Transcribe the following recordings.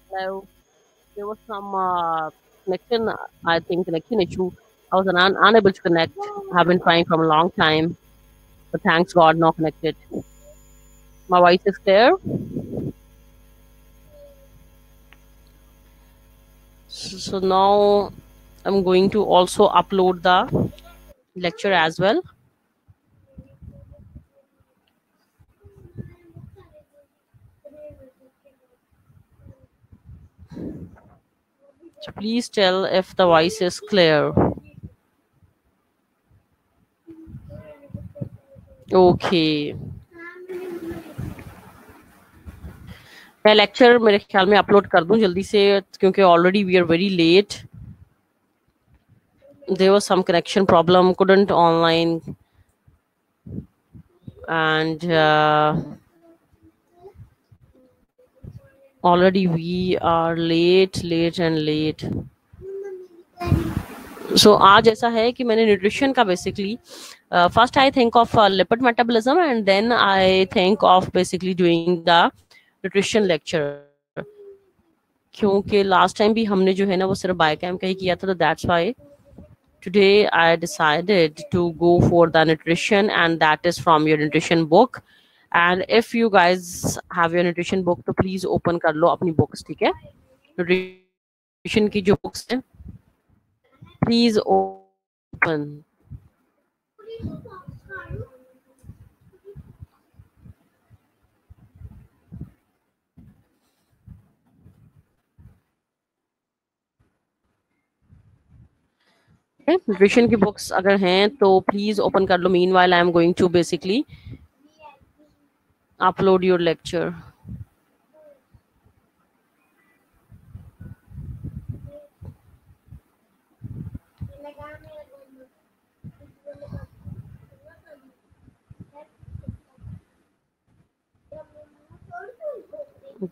Hello. There was some connection, I think connection issue. I was unable to connect. I've been trying from a long time, but thanks God, not connected. My voice is clear. So now I'm going to also upload the lecture as well. So please tell if the voice is clear. Okay. मैं lecture मेरे ख्याल में upload कर दूं जल्दी से क्योंकि already we are very late. There was some connection problem, couldn't online, and already we are late and late. So आज ऐसा है कि मैंने न्यूट्रिशन का basically first I think of lipid metabolism and then I think of basically doing the nutrition lecture, क्योंकि last time भी हमने जो है ना वो सिर्फ बायोकेम का ही किया था, तो that's why today I decided to go for the nutrition, and that is from your nutrition book. And if you guys have your nutrition book, तो please open कर लो अपनी books, ठीक है? Nutrition की जो books हैं, please open. न्यूट्रिशन की books अगर हैं तो प्लीज ओपन कर लो. Meanwhile I am going to basically upload your lecture.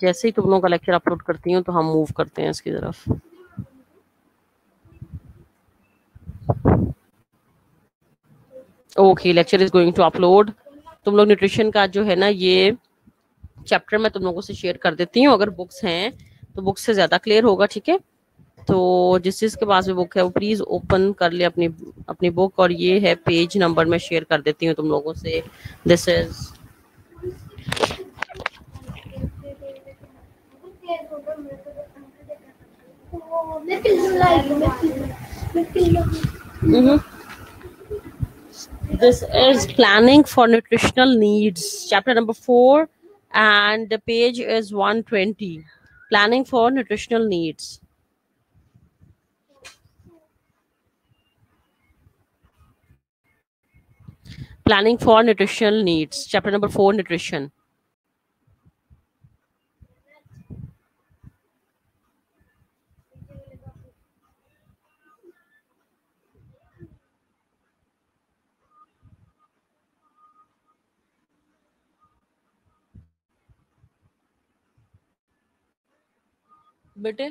जैसे ही तुम लोगों का लेक्चर अपलोड करती हूँ तो हम मूव करते हैं इसकी तरफ. Okay, lecture is going to upload. तुम लोग न्यूट्रिशन का जो है ना ये चैप्टर मैं तुम लोगों से शेयर कर देती हूँ. अगर बुक्स हैं तो बुक्स से ज्यादा क्लियर होगा, ठीक है? तो जिस जिसके पास भी बुक है वो प्लीज ओपन कर ले अपनी बुक. और ये है पेज नंबर, मैं शेयर कर देती हूँ तुम लोगों से. This is this is planning for nutritional needs, chapter number 4, and the page is 120. Planning for nutritional needs. Planning for nutritional needs, chapter number 4, nutrition. बेटे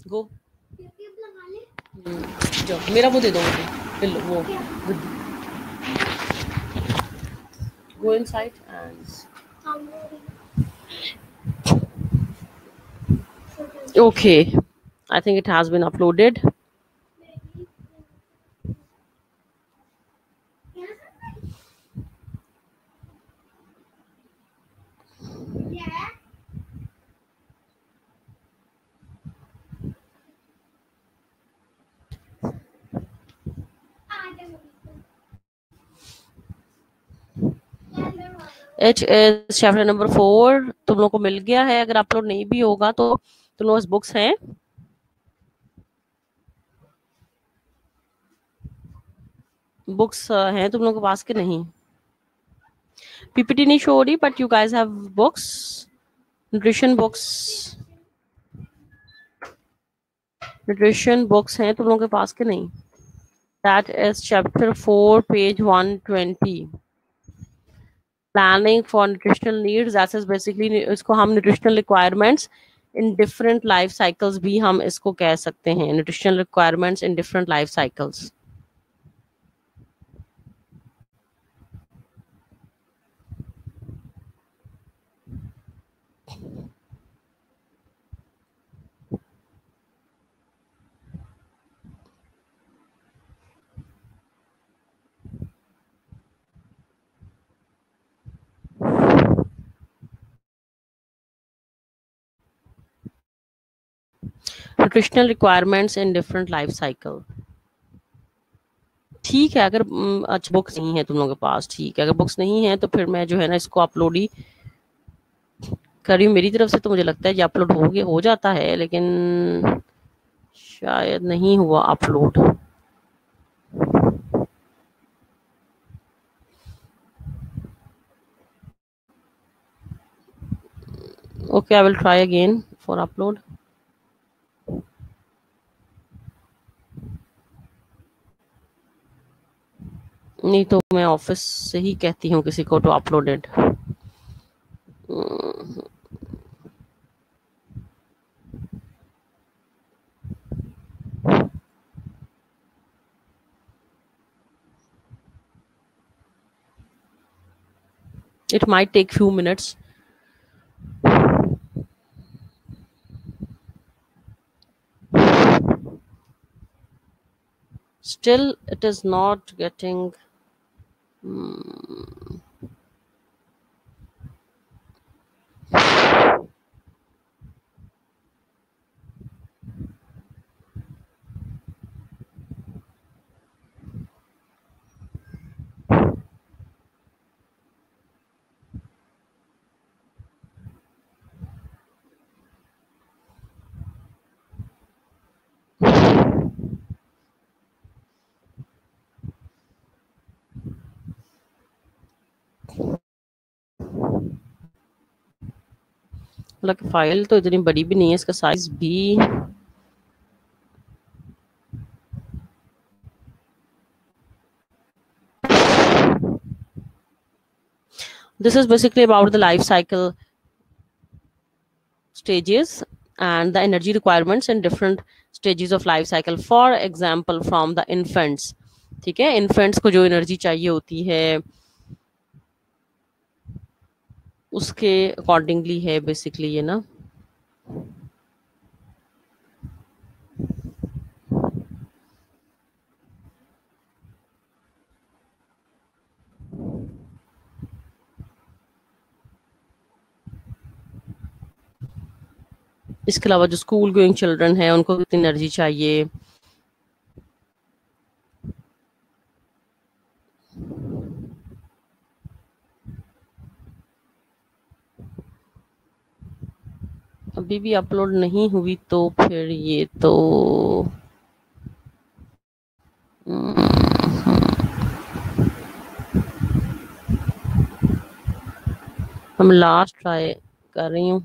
गो जाओ, मेरा वो दे दो मुझे, लो वो go inside and okay, I think it has been uploaded. It is chapter number 4. तुम लोग को मिल गया है. अगर अपलोड नहीं भी होगा तो तुम लोग बुक्स हैं. बुक्स हैं तुम लोग के पास के नहीं? पीपीटी नहीं शो हो रही, but you guys have books, nutrition books हैं तुम लोगों के पास के नहीं? That is chapter 4, page 120. Planning for nutritional needs, that is basically इसको हम nutritional requirements in different life cycles भी हम इसको कह सकते हैं. Nutritional requirements in different life cycles. Nutritional requirements in different life cycle. ठीक है, अगर अच्छा बुक्स नहीं है तुम लोगों के पास, ठीक है, अगर बुक्स नहीं है तो फिर मैं जो है ना इसको अपलोड ही कर रही हूँ मेरी तरफ से। तो मुझे लगता है कि अपलोड हो जाता है, लेकिन शायद नहीं हुआ upload. Okay, I will try again for upload. नहीं तो मैं ऑफिस से ही कहती हूँ किसी को to uploaded. It might take few minutes. Still, it is not getting. मतलब फाइल तो इतनी बड़ी भी नहीं है, इसका साइज भी। This is basically about the life cycle stages and the energy requirements in different stages of life cycle. For example, from the infants, ठीक है, इन्फेंट्स को जो एनर्जी चाहिए होती है उसके अकॉर्डिंगली है बेसिकली ये ना। इसके अलावा जो स्कूल गोइंग चिल्ड्रन है उनको कितनी एनर्जी चाहिए। अभी भी अपलोड नहीं हुई तो फिर ये तो हम लास्ट ट्राई कर रही हूँ।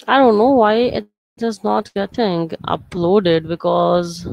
I don't know why it is not getting uploaded because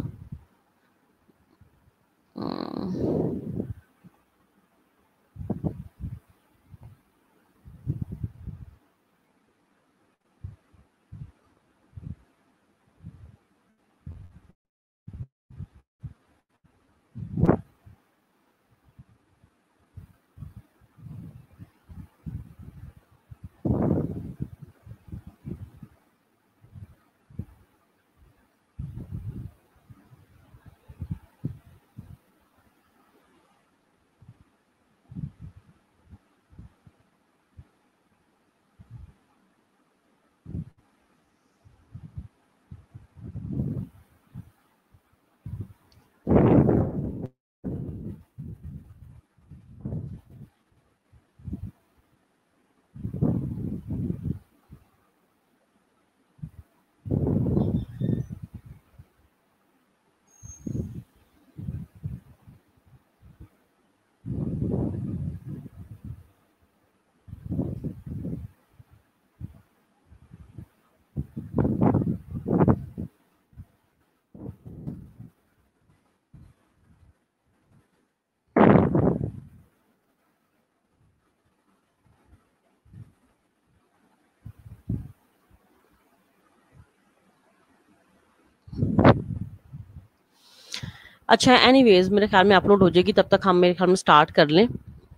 अच्छा एनीवेज मेरे ख्याल में अपलोड हो जाएगी, तब तक हम मेरे ख्याल में स्टार्ट कर लें।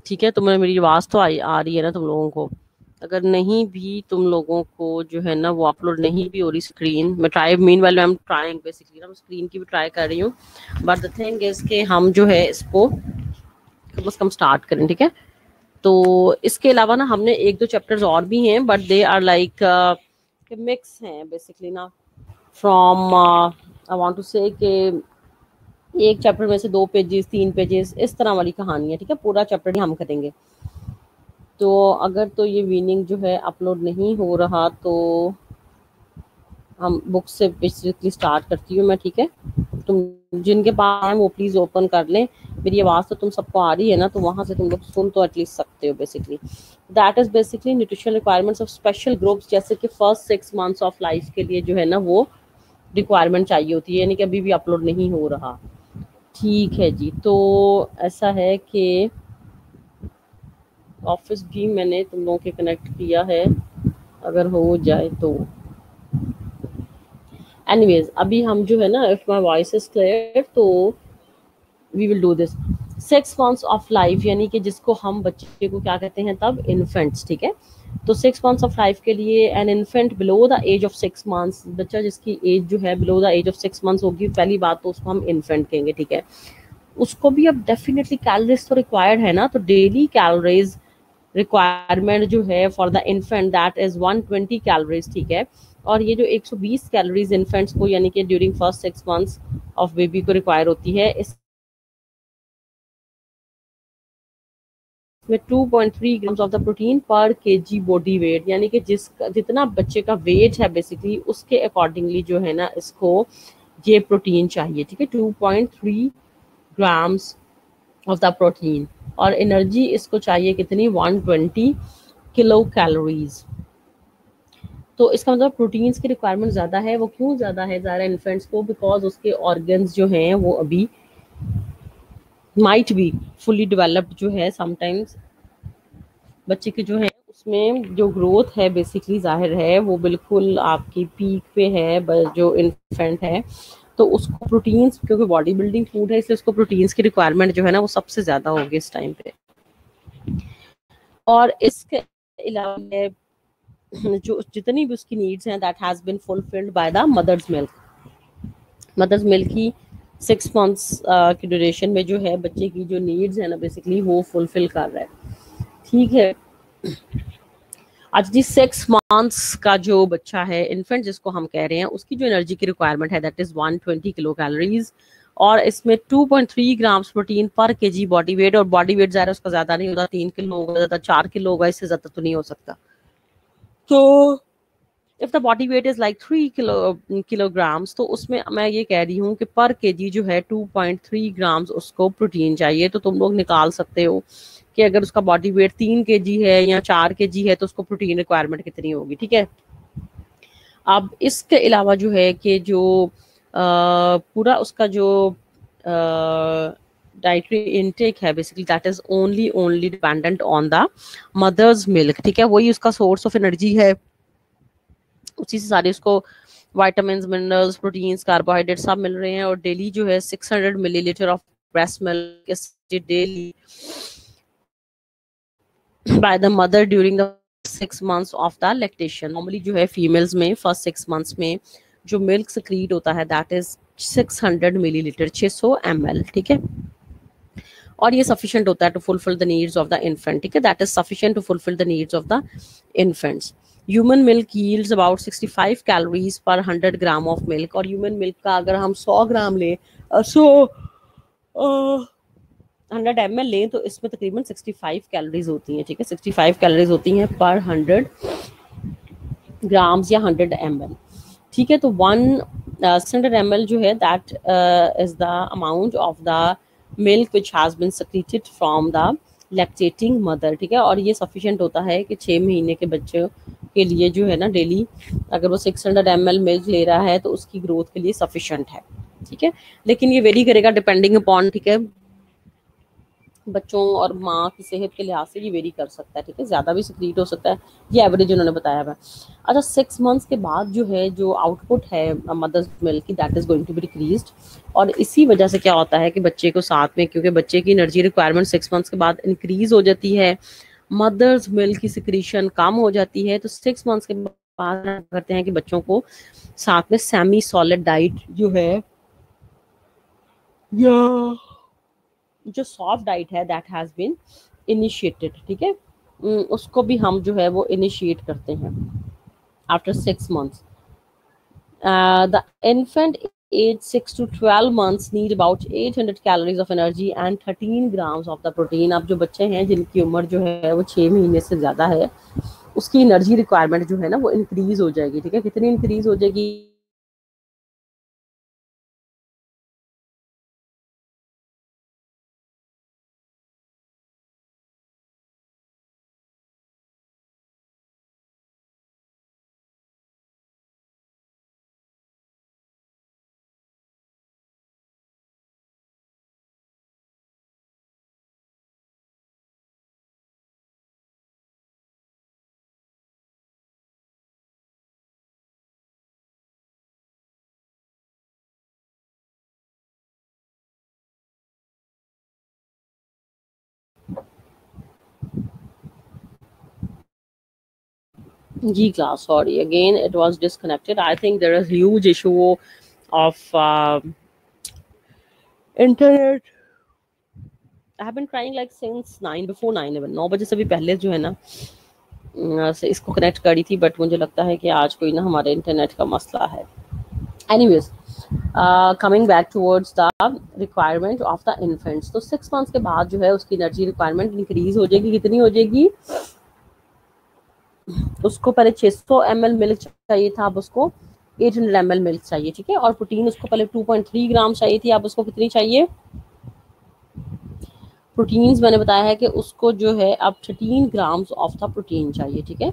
ठीक है, तो मेरी आवाज़ तो आ रही है ना तुम लोगों को? अगर नहीं भी तुम लोगों को जो है ना वो अपलोड नहीं भी हो रही स्क्रीन, मैं try mean while I am trying basically ना, मैं स्क्रीन की भी ट्राई कर रही हूँ, बट द थिंग इज के हम जो है इसको कम से कम स्टार्ट करें। ठीक है, तो इसके अलावा ना हमने एक दो चैप्टर्स और भी हैं, but they are like mix हैं बेसिकली ना, from I want to say कि एक चैप्टर में से 2 पेजेस 3 पेजेस इस तरह वाली कहानी है। ठीक है, पूरा चैप्टर हम करेंगे। तो अगर तो ये वीनिंग जो है अपलोड नहीं हो रहा तो हम बुक से बेसिकली स्टार्ट करती हूँ मैं। ठीक है, तुम जिनके पास है वो प्लीज ओपन कर लें। मेरी आवाज़ तो तुम सबको आ रही है ना, तो वहां से तुम लोग सुन तो एटलीस्ट सकते हो basically. That is basically nutritional requirements of special groups, जैसे कि फर्स्ट 6 मंथ्स ऑफ लाइफ के लिए जो है ना वो रिक्वायरमेंट चाहिए होती है, यानी कि अभी भी अपलोड नहीं हो रहा। ठीक है जी, तो ऐसा है कि ऑफिस भी मैंने तुम लोगों के कनेक्ट किया है, अगर हो जाए तो। एनीवेज अभी हम जो है ना, if my voice is clear तो we will do this. 6 months of life यानी कि जिसको हम बच्चे को क्या कहते हैं तब, इन्फेंट्स। ठीक है, तो 6 मंथ्स ऑफ लाइफ के लिए an infant below the age of 6 months, बच्चा जिसकी एज जो है below the age of 6 months होगी, पहली बात तो उसको हम इन्फेंट कहेंगे। ठीक है, उसको भी अब डेफिनेटली कैलोरीज तो रिक्वायर्ड है ना, तो डेली कैलोरीज रिक्वायरमेंट जो है for the infant that is 120 calories. ठीक है, और ये जो 120 कैलोरीज इन्फेंट्स को यानी कि during first 6 months of baby को रिक्वायर होती है, इसमें 2.3 ग्राम्स ऑफ द प्रोटीन पर केजी बॉडी वेट, यानी कि जितना बच्चे का वेट है बेसिकली उसके अकॉर्डिंगली जो है ना इसको ये प्रोटीन चाहिए। ठीक है, 2.3 ग्राम्स ऑफ द प्रोटीन, और एनर्जी इसको चाहिए कितनी, 120 किलो कैलोरीज। तो इसका मतलब प्रोटीन्स की रिक्वायरमेंट ज़्यादा है। वो क्यों ज़्यादा है ज़्यादा इन्फेंट्स को, बिकॉज उसके ऑर्गन्स जो हैं वो अभी माइट बी फुली डेवलप्ड जो है, समटाइम्स बच्चे के जो है उसमें जो ग्रोथ है बेसिकली जाहिर है वो बिल्कुल आपकी पीक पे है जो इन्फेंट है, तो उसको प्रोटीन्स, क्योंकि बॉडी बिल्डिंग फूड है इसलिए उसको प्रोटीन्स की रिक्वायरमेंट जो है ना वो सबसे ज़्यादा होगी इस टाइम पे। और इसके अलावा जो जितनी भी उसकी नीड्स हैं that has been fulfilled by the mother's milk. Mother's milk की 6 मंथ्स की ड्यूरेशन में जो है बच्चे की जो नीड्स है ना बेसिकली वो फुलफिल कर रहा है। ठीक है, आज जी 6 मंथ्स का जो बच्चा है इन्फेंट जिसको हम कह रहे हैं, उसकी जो एनर्जी की रिक्वायरमेंट है दैट इज 120 किलो कैलोरीज, और इसमें 2.3 ग्राम्स प्रोटीन पर केजी बॉडी वेट, और बॉडी वेट ज़्यादा उसका ज़्यादा नहीं होता, 3 किलो होगा, ज़्यादा 4 किलो होगा, इससे ज़्यादा तो नहीं हो सकता। तो if the body weight is like 3 kilograms, तो उसमें मैं ये कह रही हूँ कि पर केजी जो है 2.3 ग्राम्स उसको प्रोटीन चाहिए। तो तुम लोग निकाल सकते हो कि अगर उसका बॉडी वेट 3 केजी है या 4 केजी है तो उसको प्रोटीन रिक्वायरमेंट कितनी होगी। ठीक है, अब इसके अलावा जो है कि जो पूरा उसका जो डाइटरी इनटेक है basically that is only dependent on the mother's milk. ठीक है, वही उसका सोर्स ऑफ एनर्जी है, उसी से सारे उसको विटामिन्स, मिनरल्स, प्रोटीन्स, कार्बोहाइड्रेट सब मिल रहे हैं। और डेली जो है 600 millilitre of breast milk daily by the mother during the 6 months of the lactation. Normally जो है फीमेल्स में फर्स्ट 6 मंथ्स में जो मिल्क सक्रीट होता है दैट इज 600 मिलीलीटर, 600 ml। ठीक है, और ये सफिशिएंट होता है to fulfil the needs of the infant. ठीक है, that is sufficient to fulfil the needs of the infants. Human milk yields about 65 calories per 100 gram of milk, और human milk का अगर हम 100 ग्राम लें 100 ml लें तो इसमें तकरीबन 65 कैलोरीज होती हैं। ठीक है, 65 कैलोरीज होती हैं पर 100 ग्राम्स या 100 ml। ठीक है, तो 100 ml जो है that is the amount of the milk which has been secreted from the lactating mother. ठीक है, और ये सफिशिएंट होता है कि 6 महीने के बच्चे के लिए जो है ना डेली अगर वो 600 ml मिल्क ले रहा है तो उसकी ग्रोथ के लिए सफिशिएंट है। ठीक है, लेकिन ये वेरी करेगा डिपेंडिंग अपॉन, ठीक है, बच्चों और माँ की सेहत के लिहाज से ये वेरी कर सकता है, ठीक है, ज़्यादा भी सिक्रीट हो सकता है, ये एवरेज उन्होंने बताया हुआ है। अच्छा, 6 मंथ्स के बाद जो है जो आउटपुट है मदर्स मिल्क की, that is going to be decreased. और इसी वजह से क्या होता है कि बच्चे को साथ में, क्योंकि बच्चे की एनर्जी रिक्वायरमेंट 6 मंथ्स के बाद इंक्रीज हो जाती है, मदर्स मिल्क की सिक्रीशन कम हो जाती है, तो 6 मंथ्स के बाद करते हैं कि बच्चों को साथ में सेमी सॉलिड डाइट जो है या जो सॉफ्ट डाइट है दैट हैज बीन इनिशिएटेड, ठीक है, उसको भी हम जो है वो इनिशिएट करते हैं after 6 months. The infant age 6 to 12 months need about 800 calories of energy and 13 grams of the protein। अब जो बच्चे हैं जिनकी उम्र जो है वो 6 महीने से ज़्यादा है, उसकी एनर्जी रिक्वायरमेंट जो है ना वो इंक्रीज हो जाएगी, ठीक है, कितनी इंक्रीज हो जाएगी? जी class, sorry again, it was disconnected. I think there is huge issue of internet. I have been trying like since 9, before 9 even 9 बजे से भी पहले जो है ना से इसको कनेक्ट करी थी, बट मुझे लगता है कि आज कोई ना हमारे इंटरनेट का मसला है। Anyways, coming back towards the requirement of the infants, तो 6 मंथ्स के बाद जो है उसकी एनर्जी रिक्वायरमेंट इंक्रीज हो जाएगी, कितनी हो जाएगी? उसको पहले 600 ml मिल्क चाहिए था, अब उसको 800 ml मिल्क चाहिए, ठीक है, और प्रोटीन उसको पहले 2.3 ग्राम चाहिए थी, अब उसको कितनी चाहिए? प्रोटीन्स मैंने बताया है कि उसको जो है अब 13 ग्राम्स ऑफ द प्रोटीन चाहिए, ठीक है।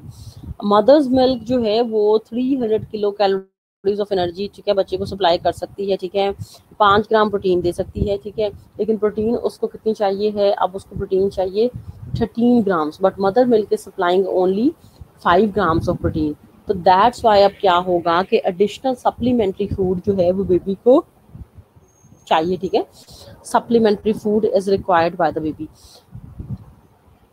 मदर्स मिल्क जो है वो 300 किलो कैलोरीज ऑफ एनर्जी, ठीक है, बच्चे को सप्लाई कर सकती है, ठीक है, 5 ग्राम प्रोटीन दे सकती है, ठीक है, लेकिन प्रोटीन उसको कितनी चाहिए है? अब उसको प्रोटीन चाहिए 13 grams, but mother milk is supplying only 5 grams of protein. तो दैट्स वाई अब क्या होगा कि एडिशनल सप्लीमेंट्री फूड जो है वो बेबी को चाहिए, ठीक है, supplementary food is required by the baby.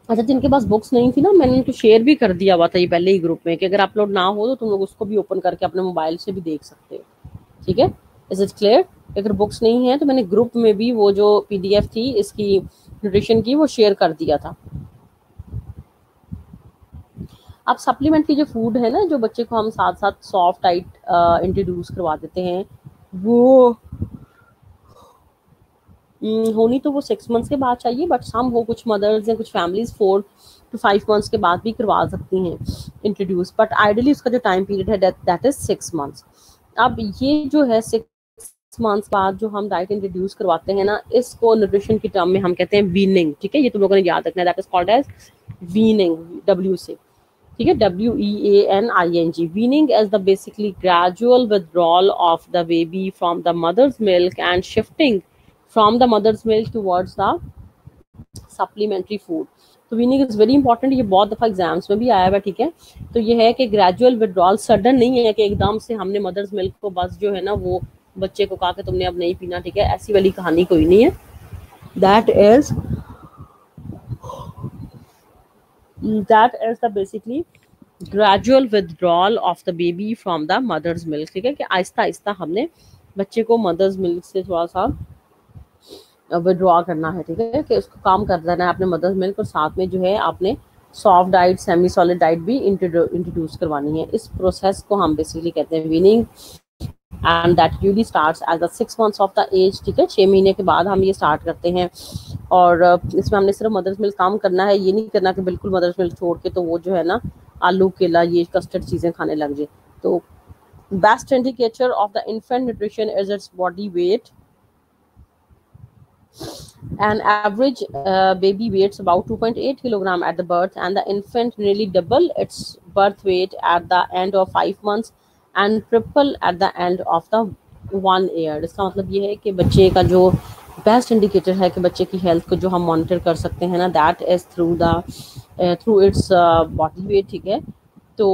अच्छा, जिनके पास बुक्स नहीं थी ना, मैंने उनको शेयर भी कर दिया हुआ था ये पहले ही ग्रुप में कि अगर अपलोड ना हो तो तुम लोग उसको भी ओपन करके अपने मोबाइल से भी देख सकते हो, ठीक है। Is it clear? अगर बुक्स नहीं है तो मैंने ग्रुप में भी वो जो पीडीएफ थी इसकी न्यूट्रिशन की वो शेयर कर दिया था। अब सप्लीमेंट्री जो फूड है ना, जो बच्चे को हम साथ साथ सॉफ्ट डाइट इंट्रोड्यूस करवा देते हैं, वो होनी तो वो 6 मंथ्स के बाद चाहिए, बट सम हो कुछ मदर्स या कुछ फैमिलीज 4 to 5 मंथ्स के बाद भी करवा सकती हैं इंट्रोड्यूस, बट आइडियली उसका जो टाइम पीरियड है दैट इज 6 मंथ्स। अब ये जो है 6 मंथ्स बाद जो हम डाइट इंट्रोड्यूस करवाते हैं ना, इसको न्यूट्रिशन की टर्म में हम कहते हैं वीनिंग, ठीक है, ये तुम लोगों ने याद रखना है, that is called as weaning, W से, ठीक है, WEANING। Weaning as the basically gradual withdrawal of the baby from the mother's milk and shifting from the mother's milk towards the supplementary food. तो वीनिंग इज वेरी इंपॉर्टेंट, ये बहुत दफा exams में भी आया हुआ, ठीक है। तो ये है कि ग्रेजुअल विड्रॉल, सडन नहीं है कि एकदम से हमने मदर्स मिल्क को बस जो है ना वो बच्चे को कहा कि तुमने अब नहीं पीना, ठीक है, ऐसी वाली कहानी कोई नहीं है। That is the basically gradual withdrawal of the baby from the mother's milk, ठीक है, कि आहिस्ता आहिस्ता हमने बच्चे को मदर्स मिल्क से थोड़ा सा विड्रॉ करना है, ठीक है, कि उसको काम कर देना है अपने मदर्स मिल्क, और साथ में जो है आपने soft diet, semi solid diet भी इंट्रोड्यूस करवानी है। इस प्रोसेस को हम बेसिकली कहते हैं weaning, and that usually starts at the 6 months of the age, ठीक है, 6 महीने के बाद हम ये स्टार्ट करते हैं। और इसमें हमने सिर्फ मदर्स मिल्क काम करना है, ये नहीं करना कि बिल्कुल मदर्स मिल्क छोड़ के तो वो जो है ना आलू केला ये कस्टर्ड चीज़ें खाने लग जाए। तो best indicator of the infant nutrition is its body weight. An average baby weighs about 2.8 kilogram at the birth, and the infant nearly double its birth weight at the end of 5 months and triple at the end of the 1 year। इसका मतलब ये है कि बच्चे का जो best indicator है कि बच्चे की हेल्थ को जो हम मॉनिटर कर सकते हैं ना, that is through its body weight, ठीक है। तो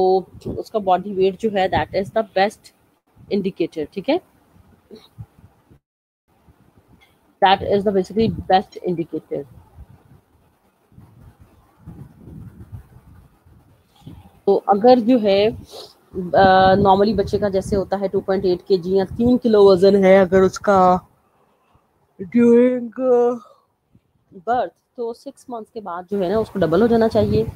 उसका बॉडी वेट जो है that is the best indicator, ठीक है, that is the basically best indicator. तो अगर जो है नॉर्मली बच्चे का जैसे होता है 2.8 kg या 3 किलो वजन है अगर उसका ड्यूरिंग बर्थ, तो 6 मंथ्स के बाद जो है ना उसको डबल हो जाना चाहिए।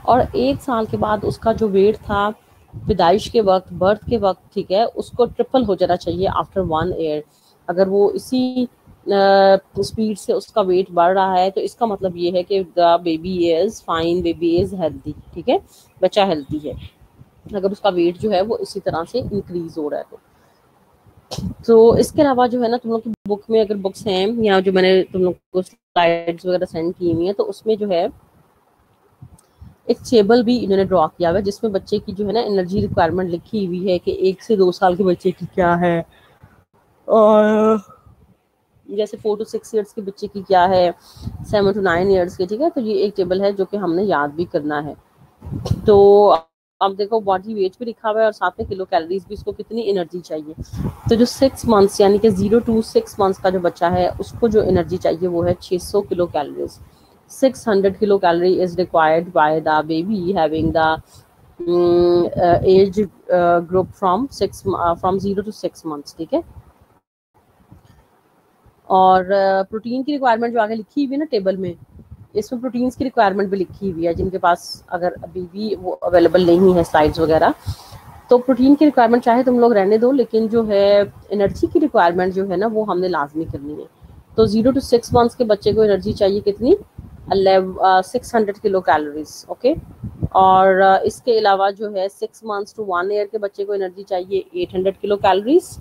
और 1 साल के बाद उसका जो वेट था पैदाइश के वक्त, बर्थ के वक्त, ठीक है, उसको ट्रिपल हो जाना चाहिए आफ्टर 1 ईयर। अगर वो इसी स्पीड से उसका वेट बढ़ रहा है तो इसका मतलब ये है कि the baby is fine, baby is healthy, ठीक है, बच्चा हेल्दी है। अगर उसका वेट जो है वो इसी तरह से इंक्रीज हो रहा है तो इसके अलावा जो है ना तुम लोग की बुक में अगर बुक्स हैं या जो मैंने तुम लोग को स्लाइड्स वगैरह सेंड की हुई है तो उसमें जो है एक टेबल भी इन्होंने ड्रॉ किया हुआ है जिसमें बच्चे की जो है ना एनर्जी रिक्वायरमेंट लिखी हुई है कि 1 से 2 साल के बच्चे की क्या है और जैसे 4 to 6 ईयर्स के बच्चे की क्या है, 7 to 9 ईयर्स के, ठीक है। तो ये एक टेबल है जो कि हमने याद भी करना है। तो अब देखो बॉडी वेट भी लिखा हुआ है और साथ में किलो कैलोरीज भी, इसको कितनी एनर्जी चाहिए। तो जो 6 मंथ्स यानी कि 0 to 6 मंथ्स का जो बच्चा है उसको जो एनर्जी चाहिए वो है 600 kilo calories. 600 kilo calorie is required by the baby having the age group from 0 to 6 months, ठीक है। और प्रोटीन की रिक्वायरमेंट जो आगे लिखी हुई है ना टेबल में, इसमें प्रोटीन्स की रिक्वायरमेंट भी लिखी हुई है जिनके पास अगर अभी भी वो अवेलेबल नहीं है स्लाइड्स वगैरह। तो प्रोटीन की रिक्वायरमेंट चाहे तुम लोग रहने दो, लेकिन जो है एनर्जी की रिक्वायरमेंट जो है ना वो हमने लाजमी करनी है। तो 0 to 6 मंथ्स के बच्चे को एनर्जी चाहिए कितनी, 600 किलो कैलोरीज, ओके। और इसके अलावा जो है 6 months to 1 year के बच्चे को एनर्जी चाहिए 800 किलो कैलोरीज।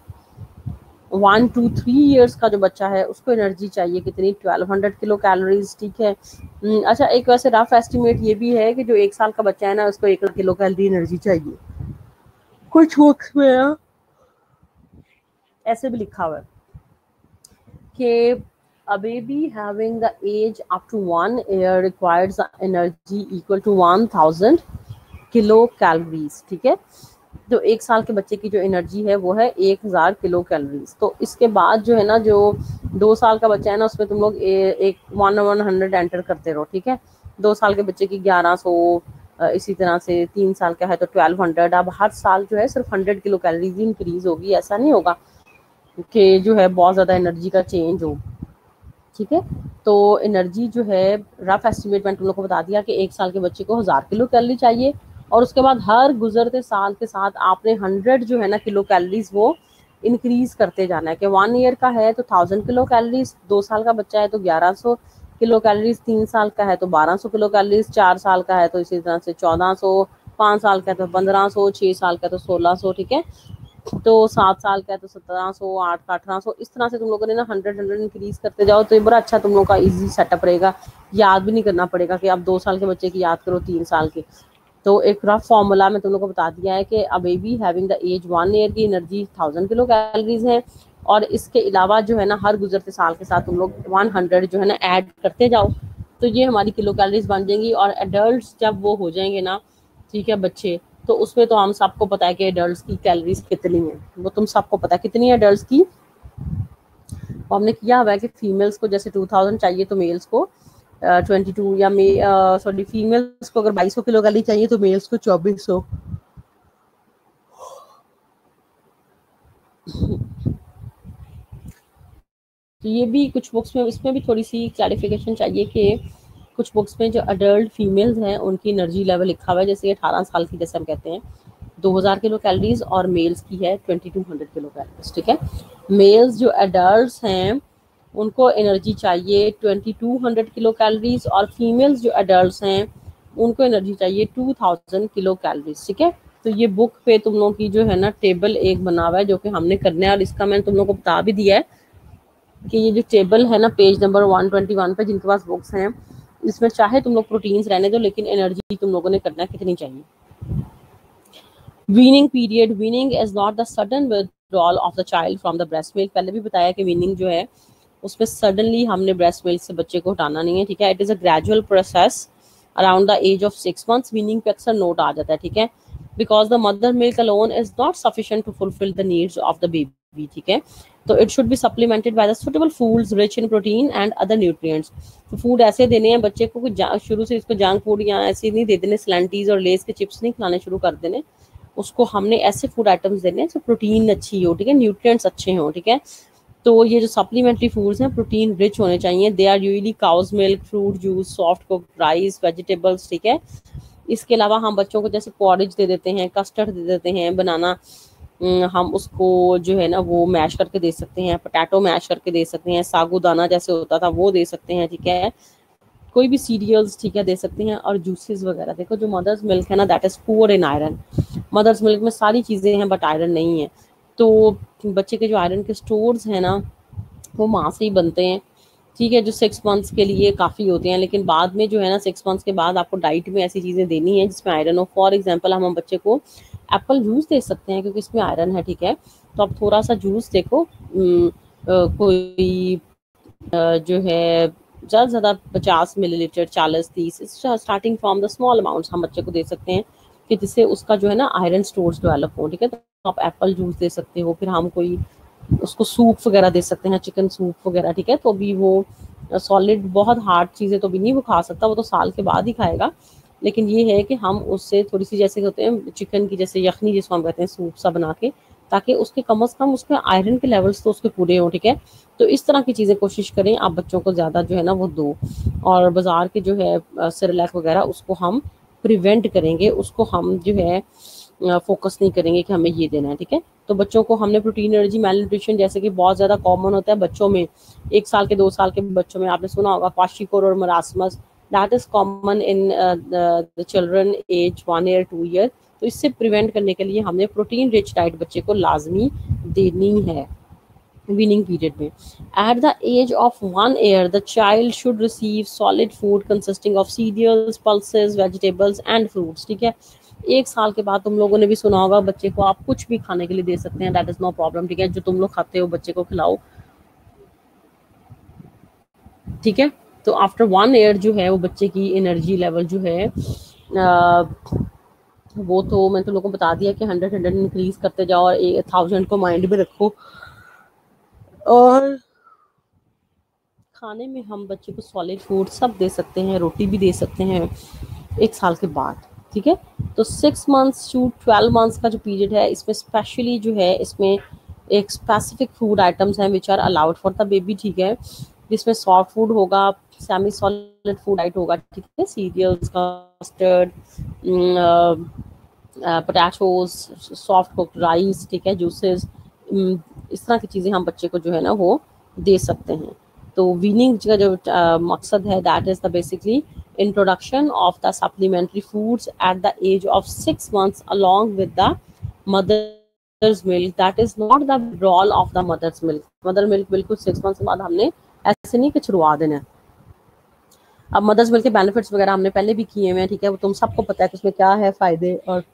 1 to 3 years का जो बच्चा है उसको एनर्जी चाहिए कितनी, 1200 किलो कैलोरीज, ठीक है। अच्छा, एक वैसे रफ एस्टिमेट ये भी है कि जो 1 साल का बच्चा है ना उसको 1 किलो कैलोरी एनर्जी चाहिए। कुछ बुक्स में ऐसे भी लिखा हुआ है कि a baby having the age up to 1 year requires energy equal to 1000 kilo calories, ठीक है। तो 1 साल के बच्चे की जो एनर्जी है वो है 1000 किलो कैलोरीज। तो इसके बाद जो है ना जो 2 साल का बच्चा है ना उसमें तुम लोग एक 100 एंटर करते रहो, ठीक है। 2 साल के बच्चे की 1100, इसी तरह से 3 साल का है तो 1200। अब हर साल जो है सिर्फ 100 किलो कैलोरीज ही इंक्रीज होगी, ऐसा नहीं होगा कि जो है बहुत ज़्यादा एनर्जी का चेंज हो, ठीक है। तो एनर्जी जो है रफ एस्टिमेट मैंने तुम लोग को बता दिया कि 1 साल के बच्चे को 1000 किलो कैलोरी चाहिए और उसके बाद हर गुजरते साल के साथ आपने 100 जो है ना किलो कैलोरीज वो इंक्रीज करते जाना है। कि 1 ईयर का है तो 1000 किलो कैलोरीज, 2 साल का बच्चा है तो 1100 किलो कैलोरीज, 3 साल का है तो 1200 किलो कैलोरीज, 4 साल का है तो इसी तरह से 1400, 5 साल का है तो 1500, 6 साल का तो 1600, ठीक है। तो 7 साल का है तो 1700, 8 का 1800, इस तरह से तुम लोगों ने ना 100 इंक्रीज करते जाओ तो ये बड़ा अच्छा तुम लोगों का इजी सेटअप रहेगा। याद भी नहीं करना पड़ेगा कि आप 2 साल के बच्चे की याद करो 3 साल के। तो एक रफ फॉर्मूला मैं तुम लोग को बता दिया है कि a baby having the age 1 year की एनर्जी 1000 किलो कैलोरीज है। और इसके अलावा जो है ना हर गुजरते साल के साथ तुम लोग 100 जो है ना ऐड करते जाओ तो ये हमारी किलो कैलोरीज बन जाएंगी। और एडल्ट जब वो हो जाएंगे ना, ठीक है, बच्चे, तो उसमें तो हम सबको पता है कि एडल्ट की कैलोरीज कितनी है, वो तुम सबको पता है कितनी है एडल्ट की। और हमने किया हुआ है कि फीमेल्स को जैसे 2000 चाहिए तो मेल्स को 22, या सॉरी फीमेल्स को अगर 2200 किलो कैलोरी चाहिए तो मेल्स को 2400। तो ये भी कुछ बुक्स में, इसमें भी थोड़ी सी क्लैरिफिकेशन चाहिए कि कुछ बुक्स में जो अडल्ट फीमेल्स हैं उनकी एनर्जी लेवल लिखा हुआ है जैसे 18 साल की, जैसे हम कहते हैं 2000 किलो कैलोरीज और मेल्स की है 2200 किलो कैलोरीज, ठीक है। मेल्स जो एडल्ट हैं उनको एनर्जी चाहिए 2200 किलो कैलोरीज और फीमेल्स जो एडल्ट हैं उनको एनर्जी चाहिए 2000 किलो कैलोरीज, ठीक है। तो ये बुक पे तुम लोगों की जो है ना टेबल एक बना हुआ है जो कि हमने करना है और इसका मैंने तुम लोगों को बता भी दिया है कि ये जो टेबल है ना पेज नंबर 121 पे, जिनके पास बुक्स हैं, इसमें चाहे तुम लोग प्रोटीन्स रहने दो लेकिन एनर्जी तुम लोगों ने करना कितनी चाहिए। Weaning period, weaning is not the sudden withdrawal of the child from the breast milk. पहले भी बताया कि वीनिंग जो है उसमें सडनली हमने ब्रेस्ट मिल्क से बच्चे को हटाना नहीं है, ठीक है। It is a gradual process around the age of 6 months, meaning पे अक्सर नोट आ जाता है, ठीक है। Because the mother milk alone is not sufficient to fulfil the needs of the baby, ठीक है। तो it should be supplemented by the suitable foods rich in protein and other nutrients. तो फूड ऐसे देने हैं बच्चे को शुरू से इसको जंक फूड या ऐसे नहीं दे देने, स्लैंटीज और लेस के चिप्स नहीं खिलाने शुरू कर देने। उसको हमने ऐसे फूड आइटम्स देने हैं जो प्रोटीन अच्छी हो, ठीक है, न्यूट्रिएंट्स अच्छे हों, ठीक है। तो ये जो सप्लीमेंट्री फूड्स हैं प्रोटीन रिच होने चाहिए। They are usually cow's milk, fruit juice, soft cooked rice, vegetables, ठीक है। इसके अलावा हम बच्चों को जैसे पॉरेज दे देते हैं, कस्टर्ड दे देते हैं, बनाना हम उसको जो है ना वो मैश करके दे सकते हैं, पोटैटो मैश करके दे सकते हैं, सागुदाना जैसे होता था वो दे सकते हैं, ठीक है। कोई भी सीरियल्स, ठीक है, दे सकते हैं। और जूसेस वगैरह, देखो जो मदर्स मिल्क है ना that is poor in iron. Mother's milk में सारी चीज़ें हैं बट आयरन नहीं है। तो बच्चे के जो आयरन के स्टोर्स हैं ना वो माँ से ही बनते हैं, ठीक है, जो 6 months के लिए काफ़ी होते हैं। लेकिन बाद में जो है ना 6 months के बाद आपको डाइट में ऐसी चीज़ें देनी है जिसमें आयरन हो। फॉर एग्जांपल हम बच्चे को एप्पल जूस दे सकते हैं क्योंकि इसमें आयरन है, ठीक है। तो आप थोड़ा सा जूस देखो, कोई जो है ज़्यादा से ज़्यादा 50 ml, 40-30, starting from the small amounts हम बच्चे को दे सकते हैं कि जिससे उसका जो है ना आयरन स्टोर्स डेवलप हो, ठीक है। तो आप एप्पल जूस दे सकते हो। फिर हम कोई उसको सूप वगैरह दे सकते हैं, चिकन सूप वगैरह, ठीक है। तो भी वो सॉलिड बहुत हार्ड चीज़ें तो भी नहीं वो खा सकता, वो तो साल के बाद ही खाएगा। लेकिन ये है कि हम उससे थोड़ी सी जैसे होते हैं चिकन की जैसे यखनी जिसको हम कहते हैं सूप सा बना के, ताकि उसके कम से कम उसके आयरन के लेवल्स तो उसके पूरे हों, ठीक है। तो इस तरह की चीज़ें कोशिश करें आप बच्चों को ज़्यादा जो है ना वो दो। और बाज़ार के जो है सेरेलैक वगैरह उसको हम प्रिवेंट करेंगे, उसको हम जो है फोकस नहीं करेंगे कि हमें ये देना है, ठीक है। तो बच्चों को हमने प्रोटीन, एनर्जी, मेल न्यूट्रिशन जैसे कि बहुत ज़्यादा कॉमन होता है बच्चों में, 1 साल के 2 साल के बच्चों में आपने सुना होगा क्वाशिकोर और marasmus, that is common in the children age 1 year 2 year। तो इससे प्रिवेंट करने के लिए हमने प्रोटीन रिच डाइट बच्चे को लाजमी देनी है वीनिंग पीरियड में। At the age of 1 year the child should receive solid food consisting of cereals, pulses, vegetables and fruits, ठीक है। 1 साल के बाद तुम लोगों ने भी सुना होगा बच्चे को आप कुछ भी खाने के लिए दे सकते हैं, दैट इज नो प्रॉब्लम, ठीक है। जो तुम लोग खाते हो बच्चे को खिलाओ, ठीक है। तो आफ्टर 1 year जो है वो बच्चे की एनर्जी लेवल जो है वो तो मैं तुम लोगों को बता दिया कि 100 इंक्रीज करते जाओ और 1000 को माइंड में रखो। और खाने में हम बच्चे को सॉलिड फूड सब दे सकते हैं, रोटी भी दे सकते हैं 1 साल के बाद, ठीक है। तो 6 months to 12 months का जो पीरियड है इसमें स्पेशली जो है इसमें एक स्पेसिफिक फूड आइटम्स हैं which are allowed for the baby, ठीक है। जिसमें सॉफ्ट फूड होगा, सेमी सॉलिड फूड आइट होगा, ठीक है, cereals, custard, potatoes, soft cooked rice, ठीक है, जूसेस, इस तरह की चीज़ें हम बच्चे को जो है ना वो दे सकते हैं। तो वीनिंग का जो मकसद है that is the basically introduction of the supplementary foods at the age of 6 months along with the mother's milk, that is not the withdrawal of the mother's milk। mother milk बिल्कुल 6 months के बाद हमने ऐसे नहीं कि छुड़वा देना है। अब मदर्स मिल्क के बेनिफिट्स वगैरह हमने पहले भी किए हुए हैं, ठीक है, वो तुम सबको पता है कि उसमें क्या है फ़ायदे। और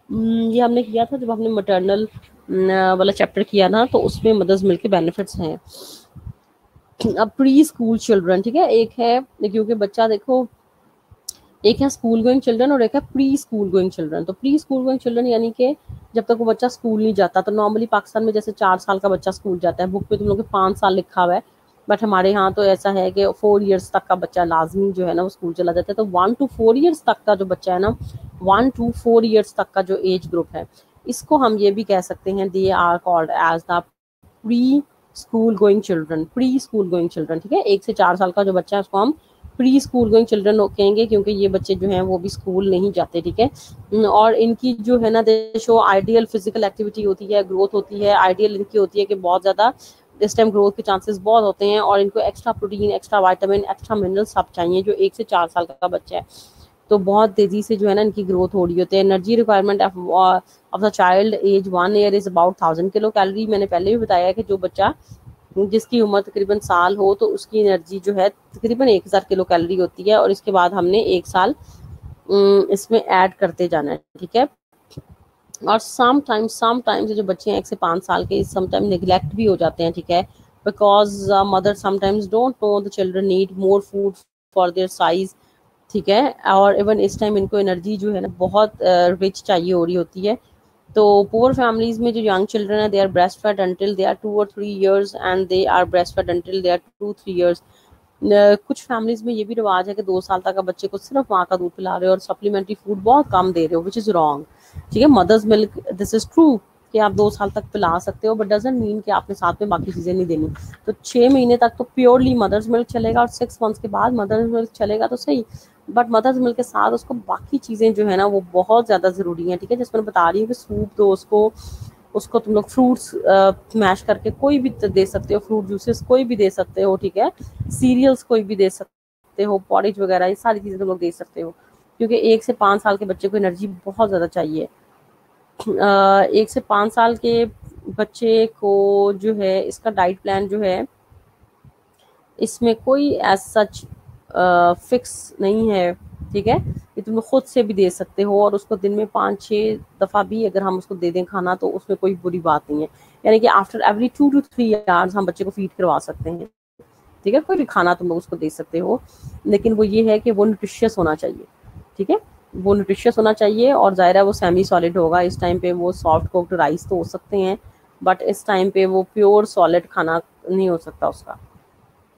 ये हमने किया था जब हमने मटर्नल वाला चैप्टर किया ना, तो उसमें मदर्स मिल्क के बेनिफिट्स हैं। अब प्री स्कूल चिल्ड्रन, ठीक है, एक है क्योंकि बच्चा देखो एक है स्कूल गोइंग चिल्ड्रन और एक है प्री स्कूल गोइंग चिल्ड्रन। तो प्री स्कूल गोइंग चिल्ड्रन यानी कि जब तक वो बच्चा स्कूल नहीं जाता। तो नॉर्मली पाकिस्तान में जैसे 4 साल का बच्चा स्कूल जाता है, बुक पे तुम लोग 5 साल लिखा हुआ है, बट हमारे यहाँ तो ऐसा है कि 4 years तक का बच्चा लाजमी जो है ना वो स्कूल चला जाता है। तो 1 to 4 years तक का जो बच्चा है ना, 1 to 4 years तक का जो एज ग्रुप है, इसको हम ये भी कह सकते हैं they are called as the pre school going children. Pre school going children, ठीक है, 1 से 4 साल का जो बच्चा है उसको हम प्री स्कूल गोइंग चिल्ड्रन कहेंगे क्योंकि ये बच्चे जो हैं वो भी स्कूल नहीं जाते, ठीक है। और इनकी जो है ना शो आइडियल फिजिकल एक्टिविटी होती है, ग्रोथ होती है, आइडियल इनकी होती है कि बहुत ज़्यादा इस टाइम ग्रोथ के चांसेस बहुत होते हैं और इनको extra protein, extra vitamin, extra mineral सब चाहिए। जो 1 से 4 साल का बच्चा है तो बहुत तेज़ी से जो है ना इनकी ग्रोथ हो रही होती है। Energy requirement of the child age 1 year is about 1000 kcal। मैंने पहले भी बताया कि जो बच्चा जिसकी उम्र तकरीबन साल हो तो उसकी एनर्जी जो है तकरीबन 1000 kcal होती है। और इसके बाद हमने 1 साल इसमें ऐड करते जाना है, ठीक है। और समटाइम्स जो बच्चे हैं 1 से 5 साल के समटाइम निगलेक्ट भी हो जाते हैं, ठीक है, because mother sometimes don't know the children need more food for their size, ठीक है। और इवन इस टाइम इनको एनर्जी जो है ना बहुत रिच चाहिए हो रही होती है। तो पुअर फैमिलीज में जो यंग चिल्ड्रन है, they are breast fed until they are 2 और 3 years, and they are breast fed until they are 2-3 years। कुछ फैमिलीज में ये भी रिवाज है कि 2 साल तक का बच्चे को सिर्फ माँ का दूध पिला रहे हो और सप्लीमेंट्री फूड बहुत कम दे रहे हो, विच इज रॉन्ग, ठीक है। Mother's milk, this is true कि आप 2 साल तक पिला सकते हो, बट डजंट मीन कि आपने साथ में बाकी चीजें नहीं देनी। तो 6 महीने तक तो प्योरली मदर्स मिल्क चलेगा, और 6 months के बाद मदर्स मिल्क चलेगा तो सही, बट मदर्स मिल्क के साथ उसको बाकी चीजें जो है ना वो बहुत ज्यादा जरूरी है, ठीक है। जिसमें बता रही हूँ कि सूप दो उसको, उसको तुम लोग फ्रूट्स मैश करके कोई भी दे सकते हो, फ्रूट जूसेस कोई भी दे सकते हो, ठीक है, सीरियल्स कोई भी दे सकते हो, पॉरेज वगैरह ये सारी चीजें तुम लोग दे सकते हो, क्योंकि 1 से 5 साल के बच्चे को एनर्जी बहुत ज्यादा चाहिए। 1 से 5 साल के बच्चे को जो है इसका डाइट प्लान जो है, इसमें कोई एज सच फिक्स नहीं है, ठीक है। ये तुम लोग खुद से भी दे सकते हो, और उसको दिन में 5-6 दफ़ा भी अगर हम उसको दे दें खाना तो उसमें कोई बुरी बात नहीं है। यानी कि आफ्टर एवरी 2 to 3 hours हम बच्चे को फीड करवा सकते हैं, ठीक है। कोई भी खाना तुम लोग उसको दे सकते हो, लेकिन वो ये है कि वो न्यूट्रिशियस होना चाहिए, ठीक है। वो न्यूट्रिशियस होना चाहिए, और ज़ाहिर है वो सेमी सॉलिड होगा। इस टाइम पे वो सॉफ्ट कुक्ड राइस तो हो सकते हैं, बट इस टाइम पे वो प्योर सॉलिड खाना नहीं हो सकता उसका,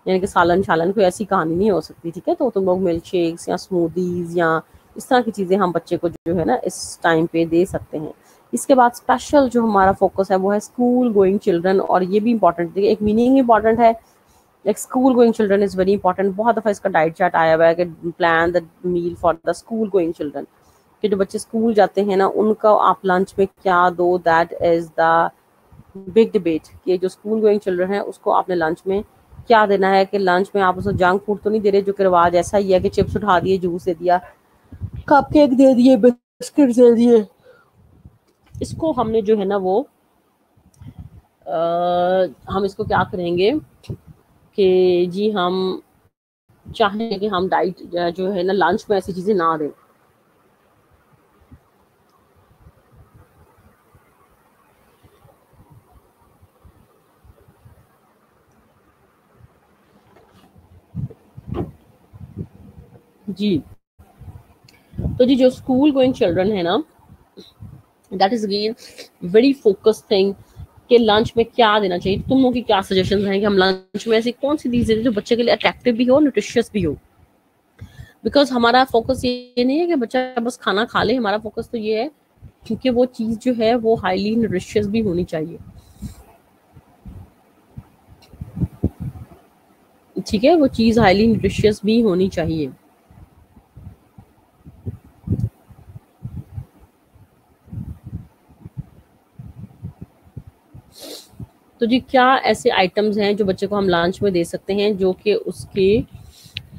यानी कि सालन शालन कोई ऐसी कहानी नहीं हो सकती, ठीक है। तो तुम लोग मिल्क शेक्स या स्मूदीज या इस तरह की चीज़ें हम बच्चे को जो है ना इस टाइम पे दे सकते हैं। इसके बाद स्पेशल जो हमारा फोकस है वो है स्कूल गोइंग चिल्ड्रन, और ये भी इंपॉर्टेंट है, एक मीनिंग इंपॉर्टेंट है, like school going children is very important. बहुत दफ़ा इसका डाइट चार्ट आया हुआ है कि plan the meal for the school going children, कि जो बच्चे स्कूल जाते हैं ना उनका आप लंच में क्या दो, that is the big debate, कि जो स्कूल गोइंग चिल्ड्रन है उसको आपने लंच में क्या देना है। कि लंच में आप उसको जंक फूड तो नहीं दे रहे, जो कि रिवाज ऐसा ही है कि चिप्स उठा दिए, जूस दे दिया, कप केक दे दिए, बिस्किट दे दिए। इसको हमने जो है ना वो हम इसको क्या करेंगे कि जी हम चाहेंगे कि हम डाइट जो है ना लंच में ऐसी चीजें ना दें। जी, तो जी जो स्कूल गोइंग चिल्ड्रन है ना, that is again very focus thing कि लंच में क्या देना चाहिए। तुम लोगों की क्या सजेशन हैं कि हम लंच में ऐसी कौन सी चीजें दें जो बच्चे के लिए अट्रैक्टिव भी हो, न्यूट्रिशियस भी हो। बिकॉज हमारा फोकस ये नहीं है कि बच्चा बस खाना खा ले, हमारा फोकस तो ये है क्योंकि वो चीज़ जो है वो हाईली न्यूट्रिशियस भी होनी चाहिए, ठीक है, वो चीज़ हाईली न्यूट्रिशियस भी होनी चाहिए। तो जी क्या ऐसे आइटम्स हैं जो बच्चे को हम लंच में दे सकते हैं जो कि उसके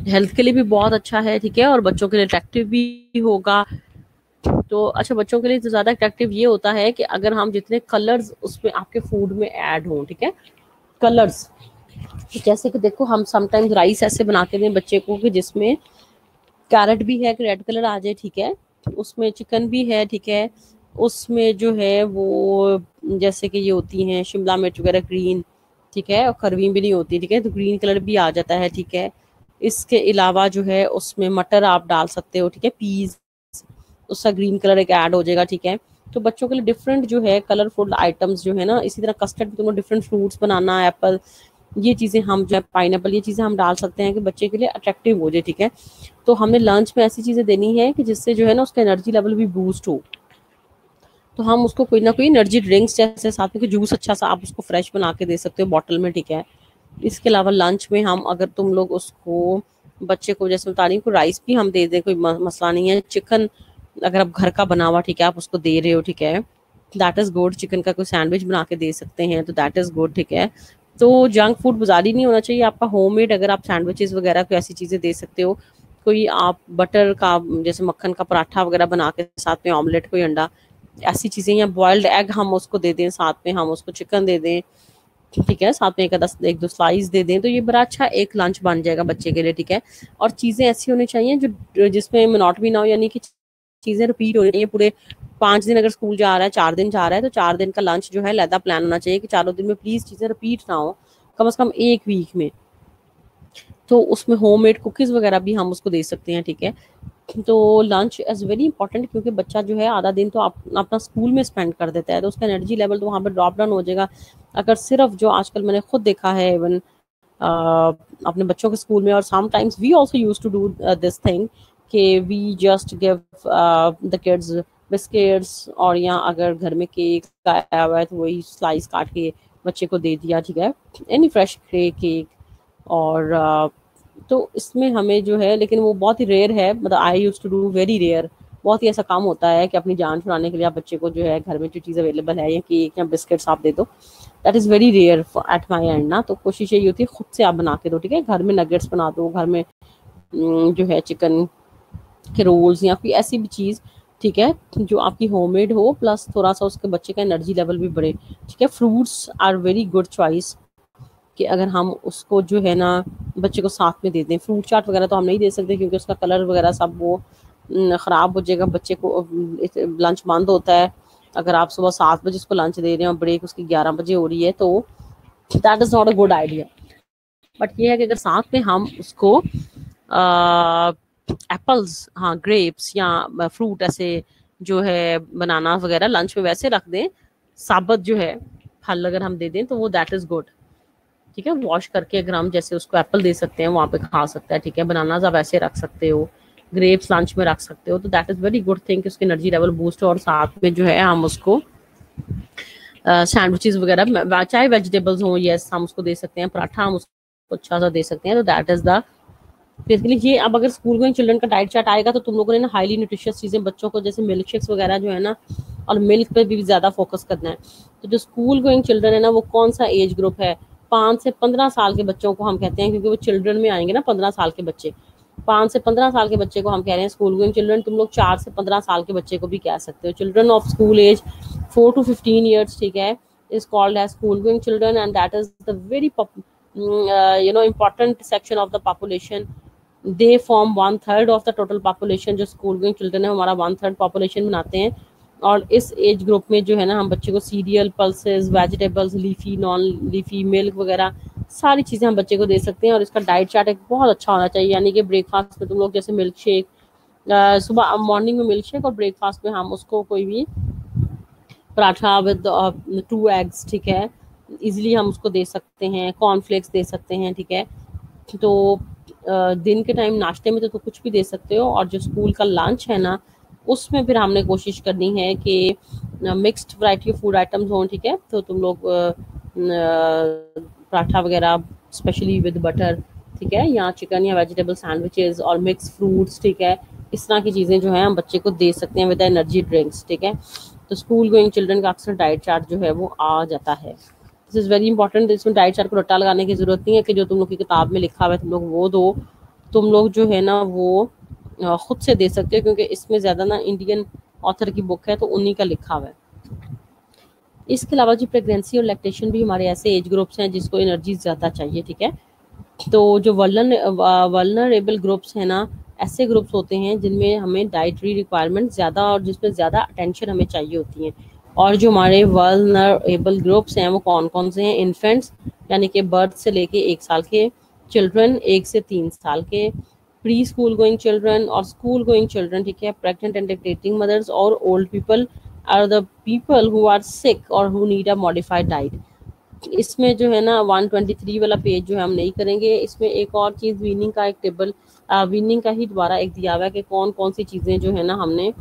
हेल्थ के लिए भी बहुत अच्छा है, ठीक है, और बच्चों के लिए अट्रैक्टिव भी होगा। तो अच्छा, बच्चों के लिए तो ज़्यादा अट्रैक्टिव ये होता है कि अगर हम जितने कलर्स उसमें आपके फूड में ऐड हों, ठीक है, कलर्स, जैसे कि देखो हम समटाइम्स राइस ऐसे बना के दें बच्चे को कि जिसमें कैरेट भी है कि रेड कलर आ जाए, ठीक है, उसमें चिकन भी है, ठीक है, उसमें जो है वो जैसे कि ये होती हैं शिमला मिर्च वगैरह ग्रीन, ठीक है, और करवी भी नहीं होती, ठीक है, तो ग्रीन कलर भी आ जाता है, ठीक है। इसके अलावा जो है उसमें मटर आप डाल सकते हो, ठीक है, पीस, उसका ग्रीन कलर एक ऐड हो जाएगा, ठीक है। तो बच्चों के लिए डिफरेंट जो है कलरफुल आइटम्स जो है ना, इसी तरह कस्टर्ड भी तुम्हें डिफरेंट फ्रूट्स बनाना, एप्पल, ये चीज़ें हम जो है पाइनएप्पल, ये चीज़ें हम डाल सकते हैं कि बच्चे के लिए अट्रैक्टिव हो जाए, ठीक है। तो हमने लंच में ऐसी चीज़ें देनी है कि जिससे जो है ना उसका एनर्जी लेवल भी बूस्ट हो। तो हम उसको कोई ना कोई एनर्जी ड्रिंक्स जैसे साथ में कोई जूस अच्छा सा आप उसको फ्रेश बना के दे सकते हो बॉटल में, ठीक है। इसके अलावा लंच में हम अगर तुम लोग उसको बच्चे को जैसे बता रही हूँ राइस भी हम दे दें, कोई मसला नहीं है। चिकन अगर आप घर का बना हुआ, ठीक है, आप उसको दे रहे हो, ठीक है, दैट इज़ गुड। चिकन का कोई सैंडविच बना के दे सकते हैं तो दैट इज़ गुड, ठीक है। तो जंक फूड बाजारी नहीं होना चाहिए आपका, होममेड अगर आप सैंडविचेस वगैरह कोई ऐसी चीज़ें दे सकते हो, कोई आप बटर का जैसे मक्खन का पराठा वगैरह बना के साथ में ऑमलेट, कोई अंडा, ऐसी चीज़ें, या बॉयल्ड एग हम उसको दे दें, साथ में हम उसको चिकन दे दें, ठीक है, साथ में एक दो स्लाइस दे दें, तो ये बड़ा अच्छा एक लंच बन जाएगा बच्चे के लिए, ठीक है। और चीज़ें ऐसी होनी चाहिए जो जिसमें मोनोटनी ना हो, यानी कि चीजें रिपीट हो रही है पूरे 5 दिन, अगर स्कूल जा रहा है 4 दिन जा रहा है तो 4 दिन का लंच जो है लैदा प्लान होना चाहिए कि चारों दिन में प्लीज चीजें रिपीट ना हो, कम से कम एक वीक में। तो उसमें होममेड कुकीज वगैरह भी हम उसको दे सकते हैं, ठीक है। तो लंच इज वेरी इंपॉर्टेंट, क्योंकि बच्चा जो है आधा दिन तो अपना स्कूल में स्पेंड कर देता है, तो उसका एनर्जी लेवल तो वहाँ पर ड्रॉप डाउन हो जाएगा। अगर सिर्फ जो आजकल मैंने खुद देखा है इवन अपने बच्चों के स्कूल में, और sometimes we also used to do this thing कि we just give the kids biscuits, और या अगर घर में केक आया हुआ है तो वही स्लाइस काट के बच्चे को दे दिया, ठीक है, एनी फ्रेश केक। और तो इसमें हमें जो है, लेकिन वो बहुत ही रेयर है, मतलब I use to do very rare, बहुत ही ऐसा काम होता है कि अपनी जान छुड़ाने के लिए आप बच्चे को जो है घर में जो चीज़ अवेलेबल है या केक या बिस्किट्स आप दे दो, that is very rare at my end ना। तो कोशिश यही होती है खुद से आप बना के दो, ठीक है, घर में नगेट्स बना दो, घर में जो है चिकन के रोल्स या फिर ऐसी भी चीज़, ठीक है, जो आपकी होममेड हो, प्लस थोड़ा सा उसके बच्चे का एनर्जी लेवल भी बढ़े, ठीक है। Fruits are very good choice कि अगर हम उसको जो है ना बच्चे को साथ में दे दें। फ्रूट चाट वगैरह तो हम नहीं दे सकते क्योंकि उसका कलर वगैरह सब वो ख़राब हो जाएगा, बच्चे को लंच बंद होता है। अगर आप सुबह 7 बजे उसको लंच दे रहे हैं और ब्रेक उसकी 11 बजे हो रही है तो that is not a good idea. But ये है कि अगर साथ में हम उसको एप्पल्स, हाँ ग्रेप्स या फ्रूट ऐसे जो है बनाना वगैरह लंच में वैसे रख दें, साबुत जो है फल अगर हम दे दें तो वो दैट इज़ गुड, ठीक है। वॉश करके अगर हम जैसे उसको एप्पल दे सकते हैं वहाँ पे खा सकता है, ठीक है। बनाना आप ऐसे रख सकते हो, ग्रेप्स लंच में रख सकते हो, तो that is very good thing कि उसकी एनर्जी लेवल बूस्ट हो। और साथ में जो है हम उसको सैंडविचेस वगैरह चाहे वेजिटेबल्स हों, यस हम उसको दे सकते हैं, पराठा हम उसको अच्छा सा दे सकते हैं। तो दैट इज़ द बेसिकली ये। अब अगर स्कूल गोइंग चिल्ड्रन का डाइट चार्ट आएगा तो तुम लोगों ने ना हाईली न्यूट्रिशियस चीज़ें बच्चों को, जैसे मिल्क शेक्स वगैरह जो है ना, और मिल्क पे भी ज़्यादा फोकस करना है। तो जो स्कूल गोइंग चिल्ड्रन है ना, वो कौन सा एज ग्रुप है, 5 से 15 साल के बच्चों को हम कहते हैं, क्योंकि वो चिल्ड्रन में आएंगे ना, 15 साल के बच्चे। 5 से 15 साल के बच्चे को हम कह रहे हैं स्कूल गोइंग चिल्ड्रन। तुम लोग 4 से 15 साल के बच्चे को भी कह सकते हो children of school age 4 to 15 years, ठीक है, is called as school going children. And that is the very important section of the population. They form 1/3 of the total population। जो स्कूल गोइंग चिल्ड्रन है हमारा 1/3 population बनाते हैं। और इस age group में जो है ना हम बच्चे को serial, pulses, vegetables, leafy, non leafy, milk वगैरह सारी चीज़ें हम बच्चे को दे सकते हैं। और इसका डाइट चार्ट एक बहुत अच्छा होना चाहिए, यानी कि ब्रेकफास्ट में तुम लोग जैसे मिल्क शेक, सुबह मॉर्निंग में मिल्क शेक, और ब्रेकफास्ट में हम उसको कोई भी पराठा विद 2 एग्स, ठीक है, इजीली हम उसको दे सकते हैं। कॉर्नफ्लेक्स दे सकते हैं, ठीक है। तो दिन के टाइम नाश्ते में तो कुछ भी दे सकते हो। और जो स्कूल का लंच है ना, उसमें फिर हमने कोशिश करनी है कि mixed variety of food items हों, ठीक है। तो तुम लोग पराठा वगैरह स्पेशली विद बटर, ठीक है, या चिकन या वेजिटेबल सैंडविचेस और मिक्स फ्रूट्स, ठीक है, इस तरह की चीज़ें जो हैं हम बच्चे को दे सकते हैं विद एनर्जी ड्रिंक्स, ठीक है। तो स्कूल गोइंग चिल्ड्रन का अक्सर डाइट चार्ट जो है वो आ जाता है। This is very important. इसमें डाइट चार्ट को रट्टा लगाने की ज़रूरत नहीं है कि जो तुम लोग की किताब में लिखा हुआ है तुम लोग वो दो। तुम लोग जो है ना वो खुद से दे सकते हो, क्योंकि इसमें ज़्यादा ना इंडियन ऑथर की बुक है तो उन्हीं का लिखा हुआ है। इसके अलावा जी प्रेगनेंसी और लैक्टेशन भी हमारे ऐसे एज ग्रुप्स हैं जिसको एनर्जी ज़्यादा चाहिए, ठीक है। तो जो वल्नरेबल ग्रुप्स हैं ना, ऐसे ग्रुप्स होते हैं जिनमें हमें डाइटरी रिक्वायरमेंट ज़्यादा और जिसमें ज़्यादा अटेंशन हमें चाहिए होती है। और जो हमारे वल्नरेबल ग्रुप्स हैं वो कौन कौन से हैं? इन्फेंट्स, यानी कि बर्थ से लेके 1 साल के, चिल्ड्रन 1 से 3 साल के, प्री स्कूल गोइंग चिल्ड्रन और स्कूल गोइंग चिल्ड्रन, ठीक है, प्रेग्नेंट एंड लैक्टेटिंग मदर्स और old people are the people who are sick और who need a modified diet. इसमें जो है ना 123 वाला पेज जो है हम नहीं करेंगे। इसमें एक और चीज़ वीनिंग का एक टेबल, वीनिंग का ही दोबारा एक दिया हुआ है कि कौन कौन सी चीज़ें जो है ना हमने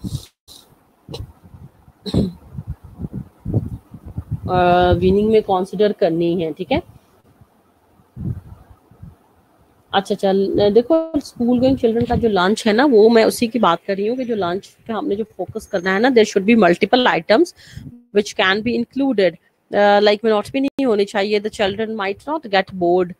वीनिंग में कंसिडर करनी है, ठीक है। अच्छा चल देखो, स्कूल गोइंग चिल्ड्रन का जो लंच है ना वो मैं उसी की बात कर रही हूँ कि जो लंच पे हमने जो फोकस करना है ना, there should be multiple items which can be included. Like notes भी नहीं होनी चाहिए। The children might not get bored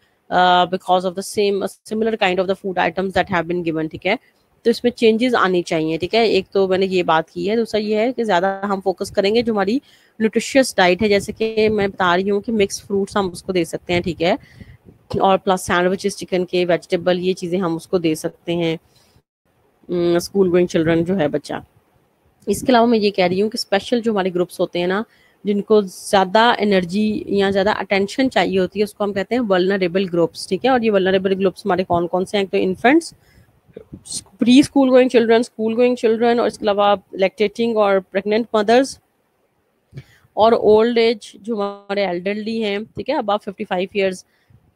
because of the same similar kind of the food items that have been given, ठीक है। तो इसमें changes आनी चाहिए, ठीक है। एक तो मैंने ये बात की है। दूसरा ये है कि ज़्यादा हम फोकस करेंगे जो हमारी न्यूट्रिशियस डाइट है, जैसे कि मैं बता रही हूँ कि मिक्स फ्रूट्स हम उसको दे सकते हैं, ठीक है, और प्लस सैंडविचेस चिकन के, वेजिटेबल, ये चीज़ें हम उसको दे सकते हैं स्कूल गोइंग चिल्ड्रन जो है बच्चा। इसके अलावा मैं ये कह रही हूँ कि स्पेशल जो हमारे ग्रुप्स होते हैं ना, जिनको ज़्यादा एनर्जी या ज़्यादा अटेंशन चाहिए होती है, उसको हम कहते हैं वल्नरेबल ग्रुप्स, ठीक है। और ये वल्नरेबल ग्रुप्स हमारे कौन कौन से हैं? तो infants, pre school going children, school going children, और इसके अलावा लैक्टेटिंग और प्रेग्नेंट मदर्स, और ओल्ड एज जो हमारे एल्डरली हैं, ठीक है, अबव 55 ईयर्स,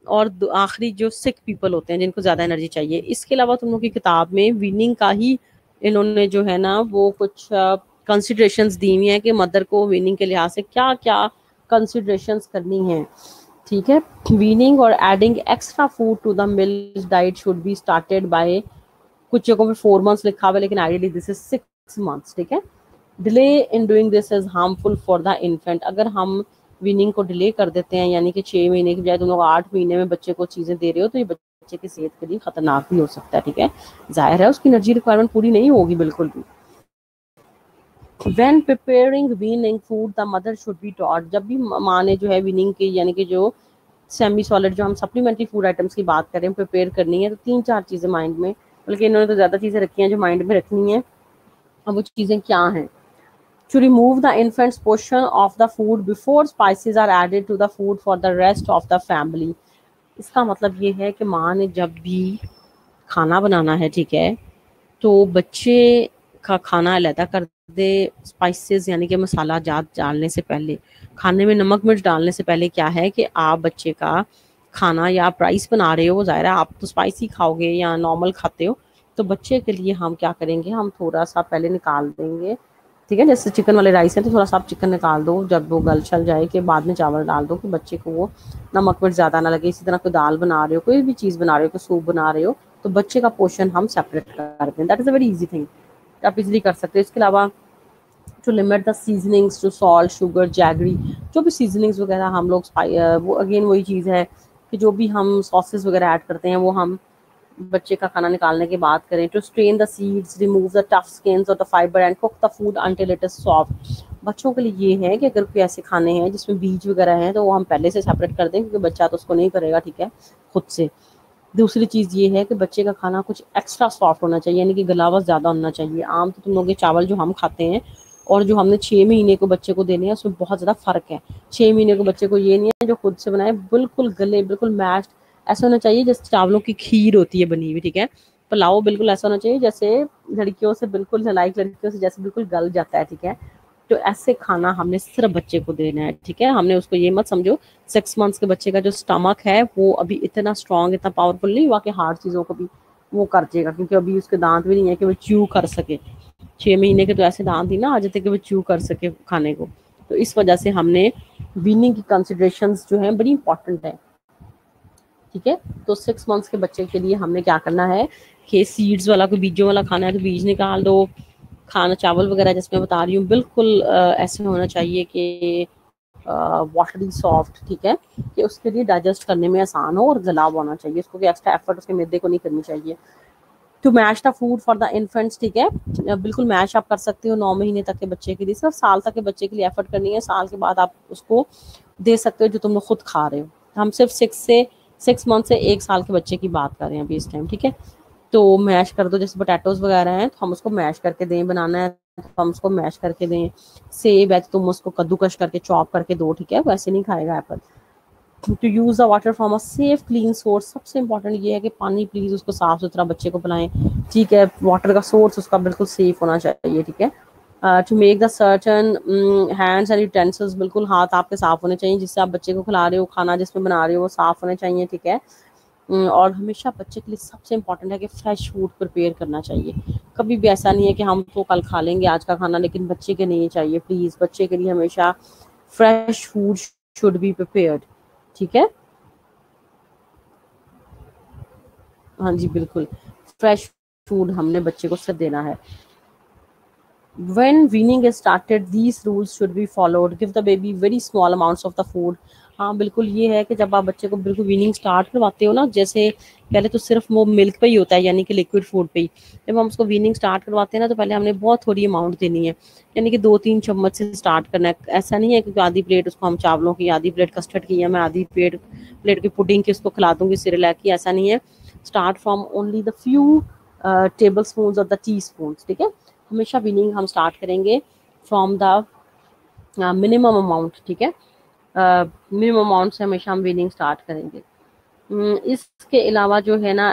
और आखिरी जो सिक पीपल होते हैं जिनको ज़्यादा एनर्जी चाहिए। इसके अलावा तुम लोग की किताब में वीनिंग का ही इन्होंने जो है ना वो कुछ कंसिडरेशंस दी हुई हैं कि मदर को वीनिंग के लिहाज से क्या क्या कंसिडरेशंस करनी है, ठीक है। वीनिंग और adding extra food to the milk diet should be started by, कुछ जगहों पे 4 मंथ्स लिखा हुआ है लेकिन आइडियली दिस इज 6 मंथ्स, ठीक है। Delay in doing this is harmful for the infant. अगर हम वीनिंग को डिले कर देते हैं, यानी कि 6 महीने की बजाय तुम लोग 8 महीने में बच्चे को चीज़ें दे रहे हो, तो ये बच्चे की सेहत के लिए खतरनाक भी हो सकता है, ठीक है। जाहिर है उसकी एनर्जी रिक्वायरमेंट पूरी नहीं होगी बिल्कुल भी। When preparing weaning food, the mother should be taught, जब भी माँ ने जो है वीनिंग की यानी कि जो सेमी सॉलिड जो हम सप्लीमेंट्री फूड आइटम्स की बात करें प्रिपेयर करनी है, तो 3-4 चीज़ें माइंड में, बल्कि इन्होंने तो ज़्यादा चीज़ें रखी हैं जो माइंड में रखनी है। अब वो चीज़ें क्या हैं? To remove the infant's portion of the food before spices are added to the food for the rest of the family। इसका मतलब ये है कि माँ ने जब भी खाना बनाना है, ठीक है, तो बच्चे का खाना अलहदा कर दे, स्पाइसेस यानी कि मसाला जात डालने से पहले, खाने में नमक मिर्च डालने से पहले क्या है कि आप बच्चे का खाना या आप राइस बना रहे हो, ज़ाहिर है आप तो स्पाइसी खाओगे या नॉर्मल खाते हो, तो बच्चे के लिए हम क्या करेंगे, हम थोड़ा सा पहले निकाल देंगे, ठीक है। जैसे चिकन वाले राइस है तो थोड़ा सा आप चिकन निकाल दो, जब वो गल चल जाए कि बाद में चावल डाल दो कि बच्चे को वो नमक मिर्च ज़्यादा ना लगे। इसी तरह कोई दाल बना रहे हो, कोई भी चीज़ बना रहे हो, कोई सूप बना रहे हो, तो बच्चे का पोर्शन हम सेपरेट कर दें। That is a very easy thing, आप इजीली कर सकते हो। इसके अलावा to limit the seasonings to salt sugar jaggery, जो भी सीजनिंग्स वगैरह हम लोग वो अगेन वही चीज़ है कि जो भी हम सॉसेस वगैरह ऐड करते हैं वो हम बच्चे का खाना निकालने के बाद करें। To strain the seeds, remove the tough skins और the fibre and cook the food until it is soft. बच्चों के लिए ये है कि अगर कोई ऐसे खाने हैं जिसमें बीज वगैरह हैं तो वो हम पहले से सेपरेट कर दें, क्योंकि बच्चा तो उसको नहीं करेगा, ठीक है, खुद से। दूसरी चीज़ ये है कि बच्चे का खाना कुछ एक्स्ट्रा सॉफ्ट होना चाहिए, यानी कि गलावट ज़्यादा होना चाहिए। आम तो तुम लोग ये चावल जो हम खाते हैं और जो हमने 6 महीने को बच्चे को देने हैं उसमें बहुत ज़्यादा फ़र्क है। 6 महीने को बच्चे को ये नहीं है जो खुद से बनाए, बिल्कुल गले, बिल्कुल मैश्ड ऐसा होना चाहिए जैसे चावलों की खीर होती है बनी हुई, ठीक है। पुलाव बिल्कुल ऐसा होना चाहिए जैसे लड़कियों से, बिल्कुल लाइक लड़कियों से जैसे बिल्कुल गल जाता है, ठीक है। तो ऐसे खाना हमने सिर्फ बच्चे को देना है, ठीक है। हमने उसको ये मत समझो 6 मंथ्स के बच्चे का जो स्टमक है वो अभी इतना स्ट्रांग, इतना पावरफुल नहीं हुआ कि हार्ड चीज़ों को भी वो कर देगा, क्योंकि अभी उसके दांत भी नहीं है कि वो च्यू कर सके। 6 महीने के तो ऐसे दांत ही ना आ जाते कि वो च्यू कर सके खाने को। तो इस वजह से हमने वीनिंग की कंसिडरेशंस जो हैं बड़ी इंपॉर्टेंट है, ठीक है। तो 6 मंथ्स के बच्चे के लिए हमने क्या करना है कि सीड्स वाला, कोई बीजों वाला खाना है तो बीज निकाल दो। खाना चावल वगैरह जिसमें बता रही हूँ बिल्कुल ऐसे होना चाहिए कि वाटरी सॉफ्ट, ठीक है, कि उसके लिए डाइजेस्ट करने में आसान हो और गला हुआ होना चाहिए, उसको कोई एक्स्ट्रा एफर्ट उसके मैदे को नहीं करनी चाहिए। To mash the food for the infants, ठीक है, बिल्कुल मैश आप कर सकते हो 9 महीने तक के बच्चे के लिए, सिर्फ साल तक के बच्चे के लिए एफर्ट करनी है, साल के बाद आप उसको दे सकते हो जो तुम लोग खुद खा रहे हो। हम सिर्फ 6 मंथ से 1 साल के बच्चे की बात कर रहे हैं अभी इस टाइम, ठीक है। तो मैश कर दो, जैसे पोटैटोज वगैरह हैं तो हम उसको मैश करके दें, बनाना है तो हम उसको मैश करके दें। सेब है तो तुम उसको कद्दूकश करके चॉप करके दो, ठीक है, वैसे नहीं खाएगा apple. To use the water from a safe clean source, सबसे इंपॉर्टेंट ये है कि पानी प्लीज़ उसको साफ़ सुथरा बच्चे को पिलाएं, ठीक है। वाटर का सोर्स उसका बिल्कुल सेफ होना चाहिए, ठीक है। To make the certain hands and utensils, बिल्कुल हाथ आपके साफ़ होने चाहिए जिससे आप बच्चे को खिला रहे हो, खाना जिसमें बना रहे हो वो साफ़ होने चाहिए, ठीक है। और हमेशा बच्चे के लिए सबसे इम्पॉर्टेंट है कि फ्रेश फूड प्रिपेयर करना चाहिए। कभी भी ऐसा नहीं है कि हम तो कल खा लेंगे आज का खाना लेकिन बच्चे के नहीं चाहिए, प्लीज़ बच्चे के लिए हमेशा fresh food should be prepared, ठीक है। हाँ जी बिल्कुल, फ्रेश फूड हमने बच्चे को सिर्फ देना है। When weaning is started, these rules should be followed. Give the baby very small amounts of the food. हाँ बिल्कुल ये है कि जब आप बच्चे को बिल्कुल वीनिंग स्टार्ट करवाते हो ना, जैसे पहले तो सिर्फ वो मिल्क पे ही होता है यानी कि लिक्विड फूड पे ही, जब हम उसको वीनिंग स्टार्ट करवाते हैं ना तो पहले हमने बहुत थोड़ी अमाउंट देनी है, यानी कि 2-3 चम्मच से स्टार्ट करना है। ऐसा नहीं है कि आधी प्लेट उसको हम चावलों की, आधी प्लेट कस्टर्ड की, या मैं आधी प्लेट की पुडिंग की उसको खिला दूंगी सिरेलैक की, ऐसा नहीं है। Start from only the few table spoon और द टी स्पून, ठीक है। हमेशा वीनिंग हम स्टार्ट करेंगे फ्रॉम द मिनिमम अमाउंट, ठीक है। मिनिमम अमाउंट से हमेशा हम वीनिंग स्टार्ट करेंगे। इसके अलावा जो है ना,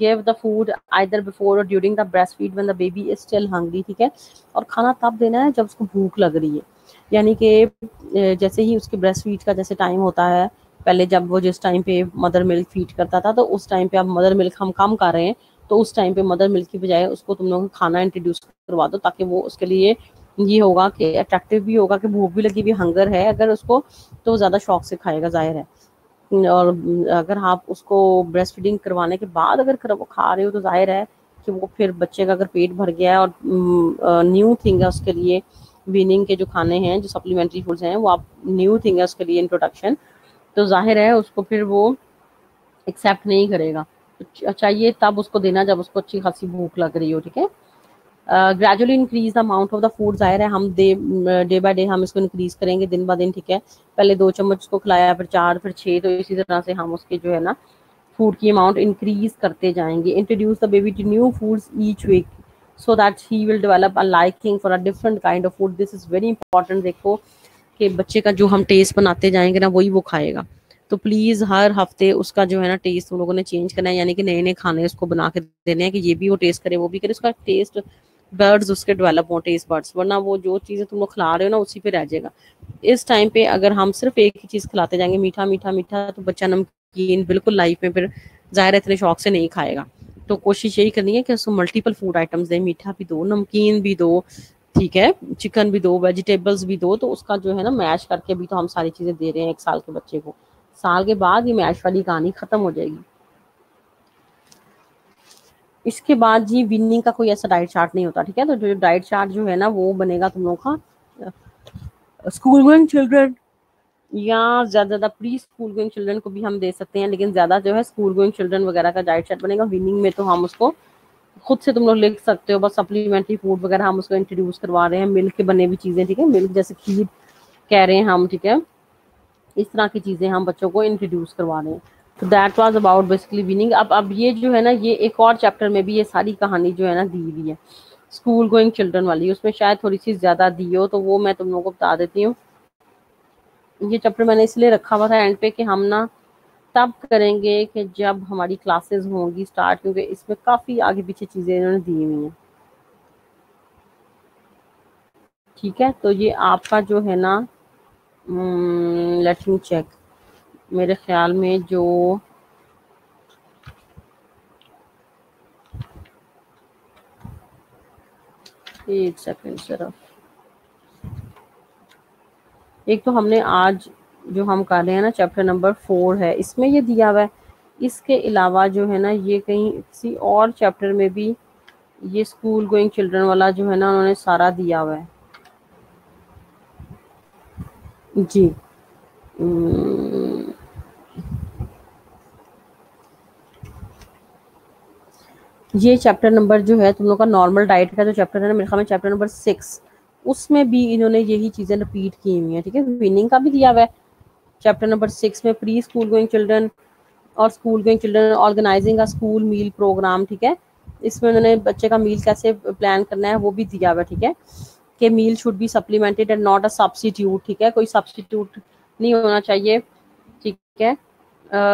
give the food either before और during the breast feed when the baby is still hungry, ठीक है। और खाना तब देना है जब उसको भूख लग रही है, यानी कि जैसे ही उसके ब्रेस्ट फीड का जैसे टाइम होता है, पहले जब वो जिस टाइम पे मदर मिल्क फीड करता था, तो उस टाइम पे अब मदर मिल्क हम कम कर रहे हैं, तो उस टाइम पे मदर मिल्क की बजाय उसको तुम लोग खाना इंट्रोड्यूस करवा दो, ताकि वो उसके लिए ये होगा कि अट्रैक्टिव भी होगा कि भूख भी लगी भी, हंगर है अगर उसको, तो वो ज़्यादा शौक से खाएगा, जाहिर है। और अगर आप उसको ब्रेस्ट फीडिंग करवाने के बाद अगर वो खा रहे हो, तो जाहिर है कि वो फिर बच्चे का अगर पेट भर गया है, और न्यू थिंग है उसके लिए वीनिंग के जो खाने हैं, जो सप्लीमेंट्री फूड्स हैं, वो आप न्यू थिंग है उसके लिए इंट्रोडक्शन, तो जाहिर है उसको फिर वो एक्सेप्ट नहीं करेगा। तो चाहिए तब उसको देना जब उसको अच्छी खासी भूख लग रही हो, ठीक है। Gradually increase the amount of the food, जाहिर है हम डे बाय डे हम इसको इंक्रीज करेंगे दिन ब दिन, ठीक है। पहले 2 चम्मच उसको खिलाया, फिर 4, फिर 6, तो इसी तरह से हम उसके जो है ना फूड की अमाउंट इंक्रीज करते जाएंगे। Introduce the baby to new foods each week so that he will develop a liking for a different kind of food. This is very important. देखो कि बच्चे का जो हम टेस्ट बनाते जाएंगे ना, वही वो खाएगा। तो प्लीज हर हफ्ते उसका जो है ना टेस्ट तुम लोगों ने चेंज करना है, यानी कि नए नए खाने उसको बना के देने हैं कि ये भी वो टेस्ट करे, वो भी करे, उसका टेस्ट बर्ड्स उसके डेवलप हो, टेस्ट बर्ड्स, वरना वो जो चीजें तुम लोग खिला रहे हो ना उसी पे रह जाएगा। इस टाइम पे अगर हम सिर्फ एक ही चीज खिलाते जाएंगे, मीठा मीठा मीठा, तो बच्चा नमकीन बिल्कुल लाइफ में फिर जाहिर है इतने शौक से नहीं खाएगा। तो कोशिश यही करनी है कि उसको मल्टीपल फूड आइटम्स दें, मीठा भी दो, नमकीन भी दो, ठीक है, चिकन भी दो, वेजिटेबल्स भी दो, तो उसका जो है ना मैश करके भी तो हम सारी चीजें दे रहे हैं 1 साल के बच्चे को। साल के बाद ये मैश वाली कहानी खत्म हो जाएगी। इसके बाद जी विनिंग का कोई ऐसा डाइट चार्ट नहीं होता, ठीक है। तो जो डाइट चार्ट जो है ना वो बनेगा तुम लोग का स्कूल गोइंग चिल्ड्रन, या ज्यादा प्री स्कूल गोइंग चिल्ड्रन को भी हम दे सकते हैं, लेकिन ज्यादा जो है स्कूल गोइंग चिल्ड्रन वगैरह का डाइट चार्ट बनेगा। विनिंग में तो हम उसको खुद से तुम लोग लिख सकते हो, बस सप्लीमेंट्री फूड वगैरह हम उसको इंट्रोड्यूस करवा रहे हैं, मिल्क के बने हुई चीजें, ठीक है, मिल्क जैसे खीर कह रहे हैं हम, ठीक है, इस तरह की चीजें हम बच्चों को इंट्रोड्यूस करवा रहे हैं। तो that was about basically winning. अब ये जो है ना, ये एक और चैप्टर में भी ये सारी कहानी जो है ना दी हुई है, स्कूल गोइंग चिल्ड्रन वाली, उसमें शायद थोड़ी सी ज्यादा दी हो, तो वो मैं तुम लोगों को बता देती हूँ। ये चैप्टर मैंने इसलिए रखा हुआ था एंड पे कि हम ना तब करेंगे कि जब हमारी क्लासेस होंगी स्टार्ट, क्योंकि इसमें काफी आगे पीछे चीजें इन्होंने दी हुई हैं, ठीक है। तो ये आपका जो है ना, लेट मी चेक, मेरे ख्याल में जो एक सेकंड सिर्फ, एक तो हमने आज जो हम कर रहे हैं ना चैप्टर नंबर 4 है, इसमें ये दिया हुआ है। इसके अलावा जो है ना ये कहीं किसी और चैप्टर में भी ये स्कूल गोइंग चिल्ड्रन वाला जो है ना उन्होंने सारा दिया हुआ है जी। हम्म, ये चैप्टर नंबर जो है तुम लोग का नॉर्मल डाइट का जो चैप्टर है ना, मेरे ख्याल में चैप्टर नंबर 6, उसमें भी इन्होंने यही चीजें रिपीट की हुई है, ठीक है। विनिंग का भी दिया हुआ है चैप्टर नंबर 6 में, प्री स्कूल गोइंग चिल्ड्रन और school going children organising a school meal programme, ठीक है। इसमें उन्होंने बच्चे का मील कैसे प्लान करना है वो भी दिया हुआ है, ठीक है, कि meal should be supplemented and not a substitute, ठीक है, कोई सब्स्टिट्यूट नहीं होना चाहिए, ठीक है।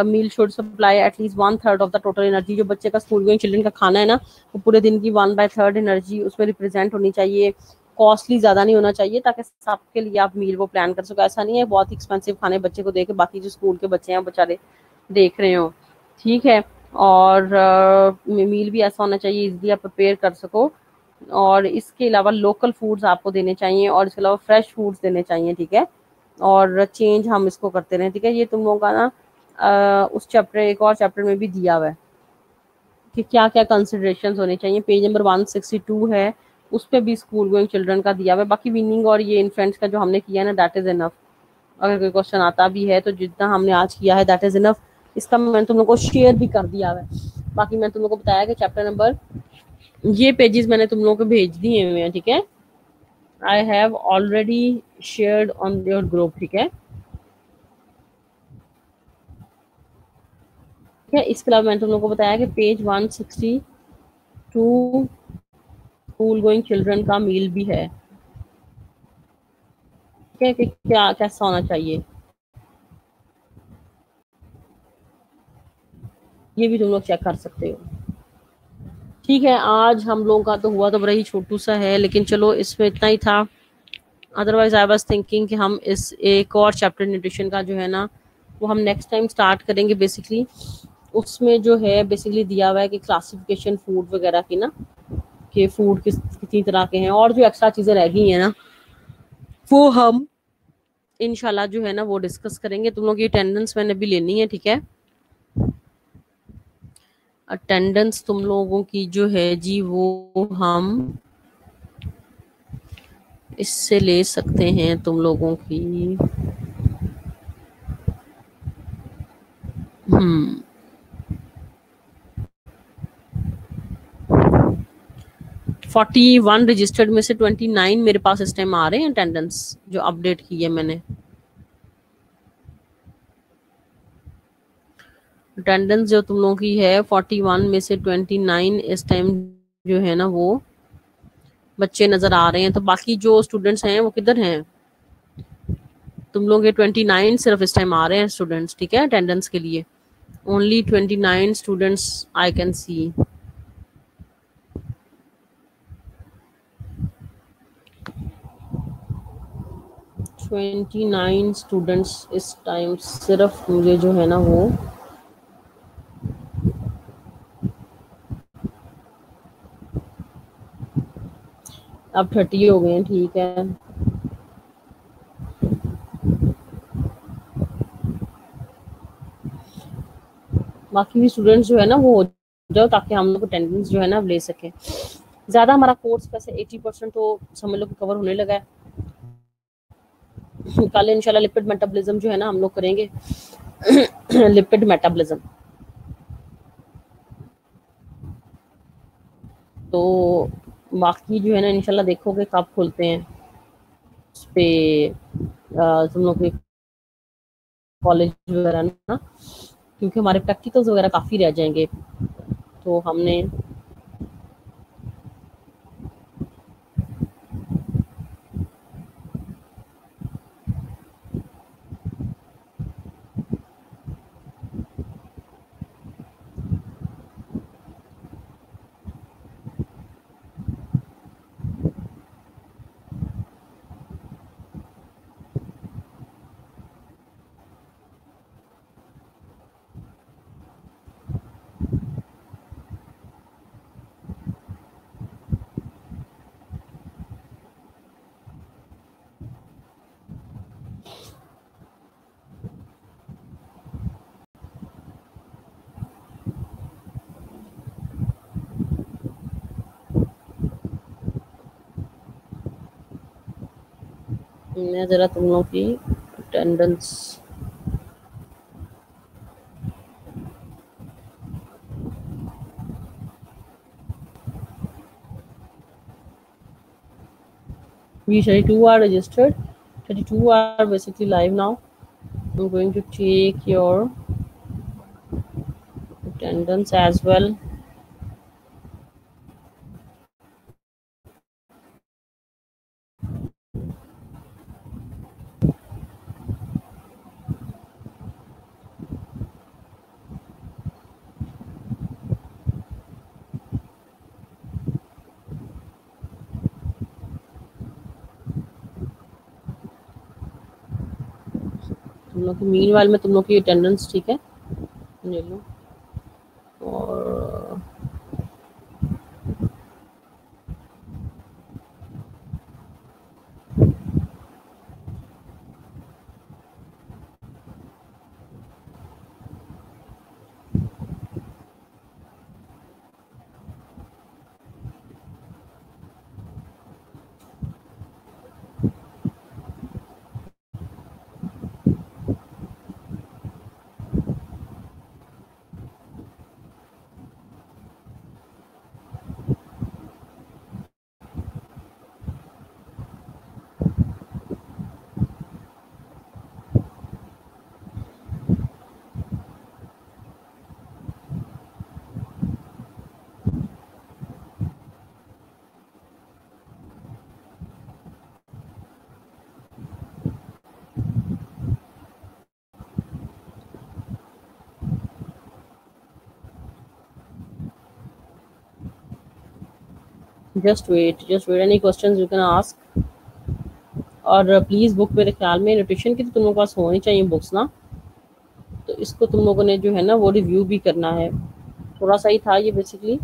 Meal should supply at least 1/3 of the total energy, जो बच्चे का स्कूल गोइंग चिल्ड्रन का खाना है ना, वो पूरे दिन की 1/3 एनर्जी उसमें रिप्रेजेंट होनी चाहिए। कॉस्टली ज्यादा नहीं होना चाहिए, ताकि सबके लिए आप मील वो प्लान कर सको। ऐसा नहीं है बहुत एक्सपेंसिव खाने बच्चे को देके बाकी जो स्कूल के बच्चे हैं बेचारे देख रहे हो, ठीक है। और मील भी ऐसा होना चाहिए इजीली आप प्रिपेयर कर सको, और इसके अलावा लोकल फूड्स आपको देने चाहिए, और इसके अलावा फ्रेश फूड्स देने चाहिए, ठीक है। और चेंज हम इसको करते रहे, ठीक है। ये तुम लोगों का ना उस चैप्टर, एक और चैप्टर में भी दिया हुआ है कि क्या क्या कंसिडरेशंस होने चाहिए। पेज नंबर 162 है, उस पे भी स्कूल गोइंग चिल्ड्रन का दिया हुआ है। बाकी विनिंग और ये इन्फेंट्स का जो हमने किया है ना, दैट इज इनफ। अगर कोई क्वेश्चन आता भी है तो जितना हमने आज किया है दैट इज इनफ। इसका मैंने तुम लोग को शेयर भी कर दिया है। बाकी मैंने तुम लोग को बताया कि चैप्टर नंबर, ये पेजेस मैंने तुम लोगों को भेज दिए हुए हैं, ठीक है। I have already shared on your group, ठीक है। ठीक है, इसके अलावा मैंने तुम लोग को बताया कि पेज 162 स्कूल गोइंग चिल्ड्रन का मील भी है, ठीक है, कि क्या कैसा होना चाहिए, ये भी तुम लोग चेक कर सकते हो। ठीक है, आज हम लोगों का तो हुआ तो बड़ा ही छोटू सा है, लेकिन चलो इसमें इतना ही था। अदरवाइज आई वाज थिंकिंग कि हम इस एक और चैप्टर न्यूट्रिशन का जो है ना, वो हम नेक्स्ट टाइम स्टार्ट करेंगे। बेसिकली उसमें जो है बेसिकली दिया हुआ है कि क्लासिफिकेशन फूड वगैरह की ना, कि फूड कितनी तरह के हैं, और जो एक्स्ट्रा चीज़ें रह गई हैं ना, वो हम इंशाल्लाह जो है ना वो डिस्कस करेंगे। तुम लोग की अटेंडेंस मैंने भी लेनी है, ठीक है। अटेंडेंस तुम लोगों की जो है जी, वो हम इससे ले सकते हैं तुम लोगों की। 41 रजिस्टर्ड में से 29 मेरे पास इस टाइम आ रहे हैं अटेंडेंस, जो अपडेट की है मैंने। अटेंडेंस जो तुम लोगों की है 41 में से 29 इस टाइम जो है ना वो बच्चे नजर आ रहे हैं। तो बाकी जो स्टूडेंट्स हैं वो किधर हैं? तुम लोग के 29 सिर्फ इस टाइम आ रहे हैं स्टूडेंट्स, ठीक है, अटेंडेंस के लिए। Only 29 students I can see. 29 students इस टाइम सिर्फ मुझे जो है ना वो अब 30 हो गए हैं, ठीक है। बाकी भी स्टूडेंट्स जो है ना वो हो जाओ, ताकि हम लोग अटेंडेंस जो है ना ले सके। ज़्यादा हमारा कोर्स वैसे 80% तो समझ लो कि कवर होने लगा है। कल इंशाल्लाह लिपिड मेटाबॉलिज्म जो है ना हम लोग करेंगे। लिपिड मेटाबॉलिज्म तो बाकी जो है ना इंशाल्लाह देखोगे कब खुलते हैं उस पे तुम लोग के कॉलेज वगैरह ना, क्योंकि हमारे प्रैक्टिकल्स वगैरह काफ़ी रह जाएंगे। तो हमने मैं ज़रा तुम लोग की attendance we 32 are registered, 32 are basically live now. I'm going to take your attendance as well. तुम लोग की मीन वाल में तुम लोग की अटेंडेंस, ठीक है, ले लो। और just wait, any questions you can ask. और प्लीज बुक मेरे ख्याल में न्यूट्रिशन की तो तुम लोगों के पास होनी चाहिए बुक्स ना, तो इसको तुम लोगों ने जो है ना वो रिव्यू भी करना है। थोड़ा सा ही था ये बेसिकली।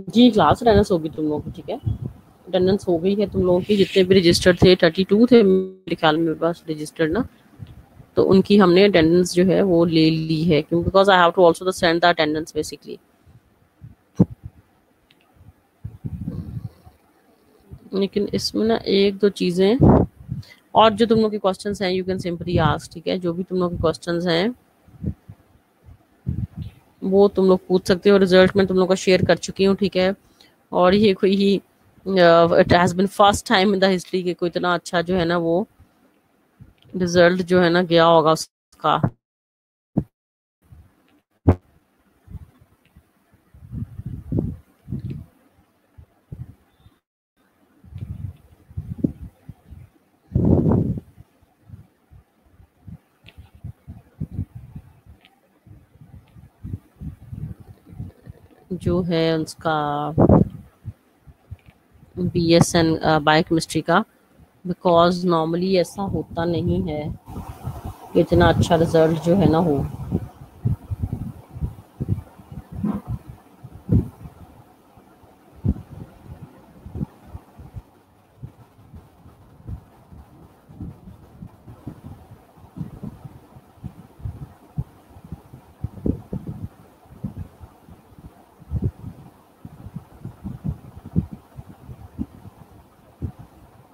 जी क्लास अटेंडेंस होगी तुम लोगों की, ठीक है। अटेंडेंस हो गई है तुम लोगों की, जितने भी रजिस्टर्ड थे 32 थे मेरे ख्याल में मेरे पास रजिस्टर्ड ना, तो उनकी हमने अटेंडेंस जो है वो ले ली है, क्योंकि because I have to also send the attendance basically. लेकिन इसमें ना एक दो चीजें और जो तुम लोग के क्वेश्चंस हैं यू कैन सिंपली आस्क, ठीक है। जो भी तुम लोग के क्वेश्चंस हैं वो तुम लोग पूछ सकते हो। रिजल्ट मैं तुम लोग का शेयर कर चुकी हूँ, ठीक है। और ये कोई ही it has been first time in the history के कोई इतना अच्छा जो है ना वो रिजल्ट जो है ना गया होगा उसका। जो है उसका BSN बायोकेमिस्ट्री का, बिकॉज नॉर्मली ऐसा होता नहीं है कि इतना अच्छा रिजल्ट जो है ना हो।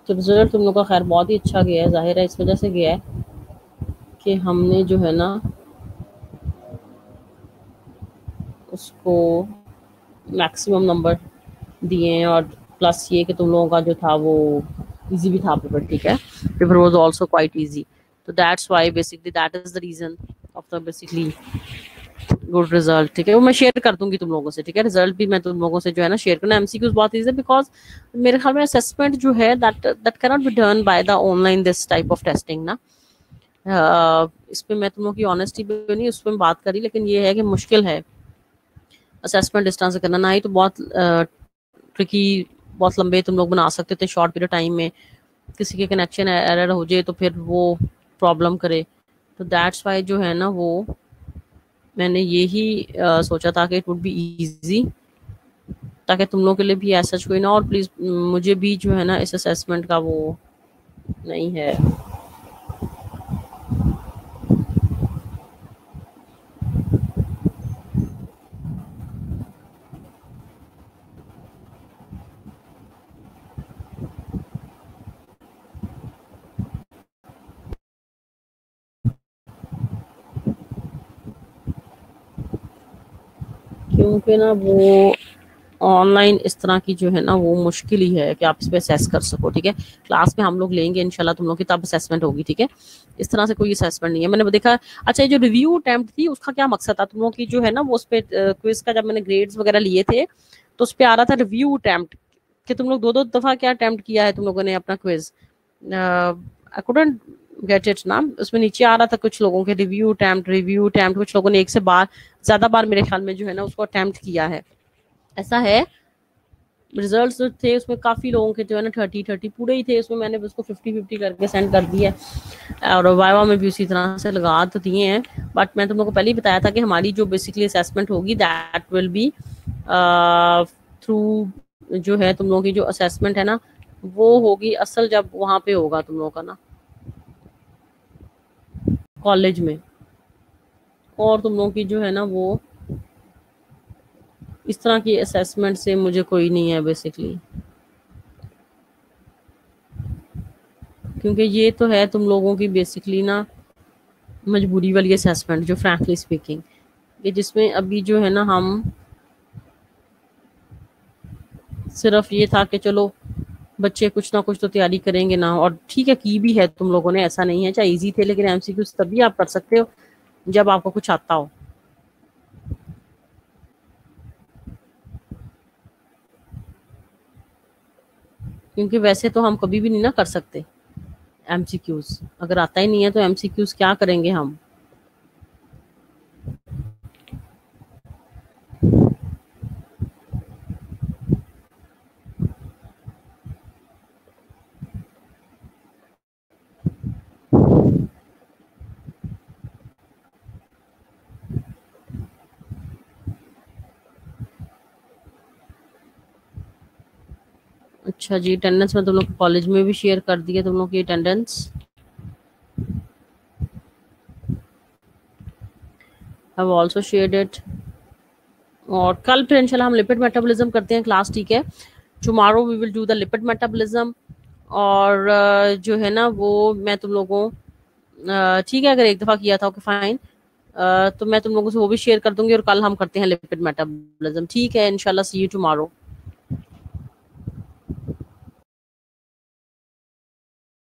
तो रिजल्ट तुम लोग का खैर बहुत ही अच्छा गया है, जाहिर है इस वजह से गया है कि हमने जो है ना उसको मैक्सिमम नंबर दिए हैं, और प्लस ये कि तुम लोगों का जो था वो इजी भी था पेपर, ठीक है। Paper was also quite easy, तो that's why basically that is the reason of the basically good result, ठीक है। वो मैं शेयर कर दूंगी तुम लोगों से, ठीक है। रिजल्ट भी मैं तुम लोगों से जो है ना शेयर करना। MCQs बहुत इजी है, बिकॉज मेरे ख्याल में असेसमेंट जो है that can not be done by the online this type of testing ना। इस पे मैं तुम लोगों की ऑनेस्टी पे नहीं उस पर बात करी, लेकिन ये है कि मुश्किल है असेसमेंट डिस्टेंस से करना। ना ही तो बहुत ट्रिकी, बहुत लंबे तुम लोग बना सकते थे शॉर्ट पीरियड टाइम में, किसी के कनेक्शन एरर हो जाए तो फिर वो प्रॉब्लम करे। तो दैट्स वाई जो है ना वो मैंने यही सोचा था कि इट वुड बी इजी, ताकि तुम लोग के लिए भी ऐसा कोई ना। और प्लीज मुझे भी जो है ना इस असेसमेंट का वो नहीं है। क्योंकि ना वो ऑनलाइन इस तरह की जो है ना वो मुश्किल ही है कि आप इस पे असेस कर सको, ठीक है। क्लास में हम लोग लेंगे इंशाल्लाह तुम लोग की, तब असेसमेंट होगी, ठीक है। इस तरह से कोई असेसमेंट नहीं है। मैंने देखा। अच्छा, ये जो रिव्यू अटेम्प्ट थी उसका क्या मकसद था तुम लोग की जो है ना वो उस पे क्विज का जब मैंने ग्रेड्स वगैरह लिए थे तो उस पे आ रहा था रिव्यू अटेम्प्ट, कि तुम लोग दो दो दफा क्या अटेम्प्ट किया है तुम लोगों ने अपना quiz. I couldn't get it ना। उसमें नीचे आ रहा था कुछ लोगों के रिव्यू अटेम्प्ट, कुछ लोगों ने एक से ज्यादा बार मेरे ख्याल में जो है ना उसको अटेम्प्ट किया है, ऐसा है। रिजल्ट्स जो थे उसमें काफी लोगों के जो है ना 30 पूरे ही थे, उसमें मैंने उसको 50-50 करके सेंड कर दिया। और वाइवा में भी उसी तरह से लगा तो दिए हैं। बट मैं तुम लोग को पहले ही बताया था कि हमारी जो बेसिकली असेसमेंट होगी दैट विल बी थ्रू, जो है तुम लोगों की जो असेसमेंट है ना वो होगी असल जब वहां पे होगा तुम लोगों का ना कॉलेज में। और तुम लोगों की जो है ना वो इस तरह की असेसमेंट से मुझे कोई नहीं है बेसिकली, क्योंकि ये तो है तुम लोगों की बेसिकली ना मजबूरी वाली असेसमेंट, जो फ्रैंकली स्पीकिंग, ये जिसमें अभी जो है ना हम सिर्फ ये था कि चलो बच्चे कुछ ना कुछ तो तैयारी करेंगे ना, और ठीक है की भी है तुम लोगों ने, ऐसा नहीं है, चाहे इजी थे, लेकिन एमसीक्यू तभी आप कर सकते हो जब आपको कुछ आता हो। क्योंकि वैसे तो हम कभी भी नहीं ना कर सकते एमसीक्यूज, अगर आता ही नहीं है तो एमसीक्यूज क्या करेंगे हम। अच्छा जी, अटेंडेंस में तुम लोग कॉलेज में भी शेयर कर दिया तुम लोग की attendance. Have also shared it. और कल फिर इंशाल्लाह हम लिपिड मेटाबॉलिज्म करते हैं क्लास, ठीक है। Tomorrow we will do the lipid metabolism. और जो है ना वो मैं तुम लोगों, ठीक है अगर एक दफ़ा किया था ओके फाइन, तो मैं तुम लोगों से वो भी शेयर कर दूंगी, और कल हम करते हैं लिपिड मेटाबॉलिज्म, ठीक है। इंशाल्लाह सी यू टुमारो।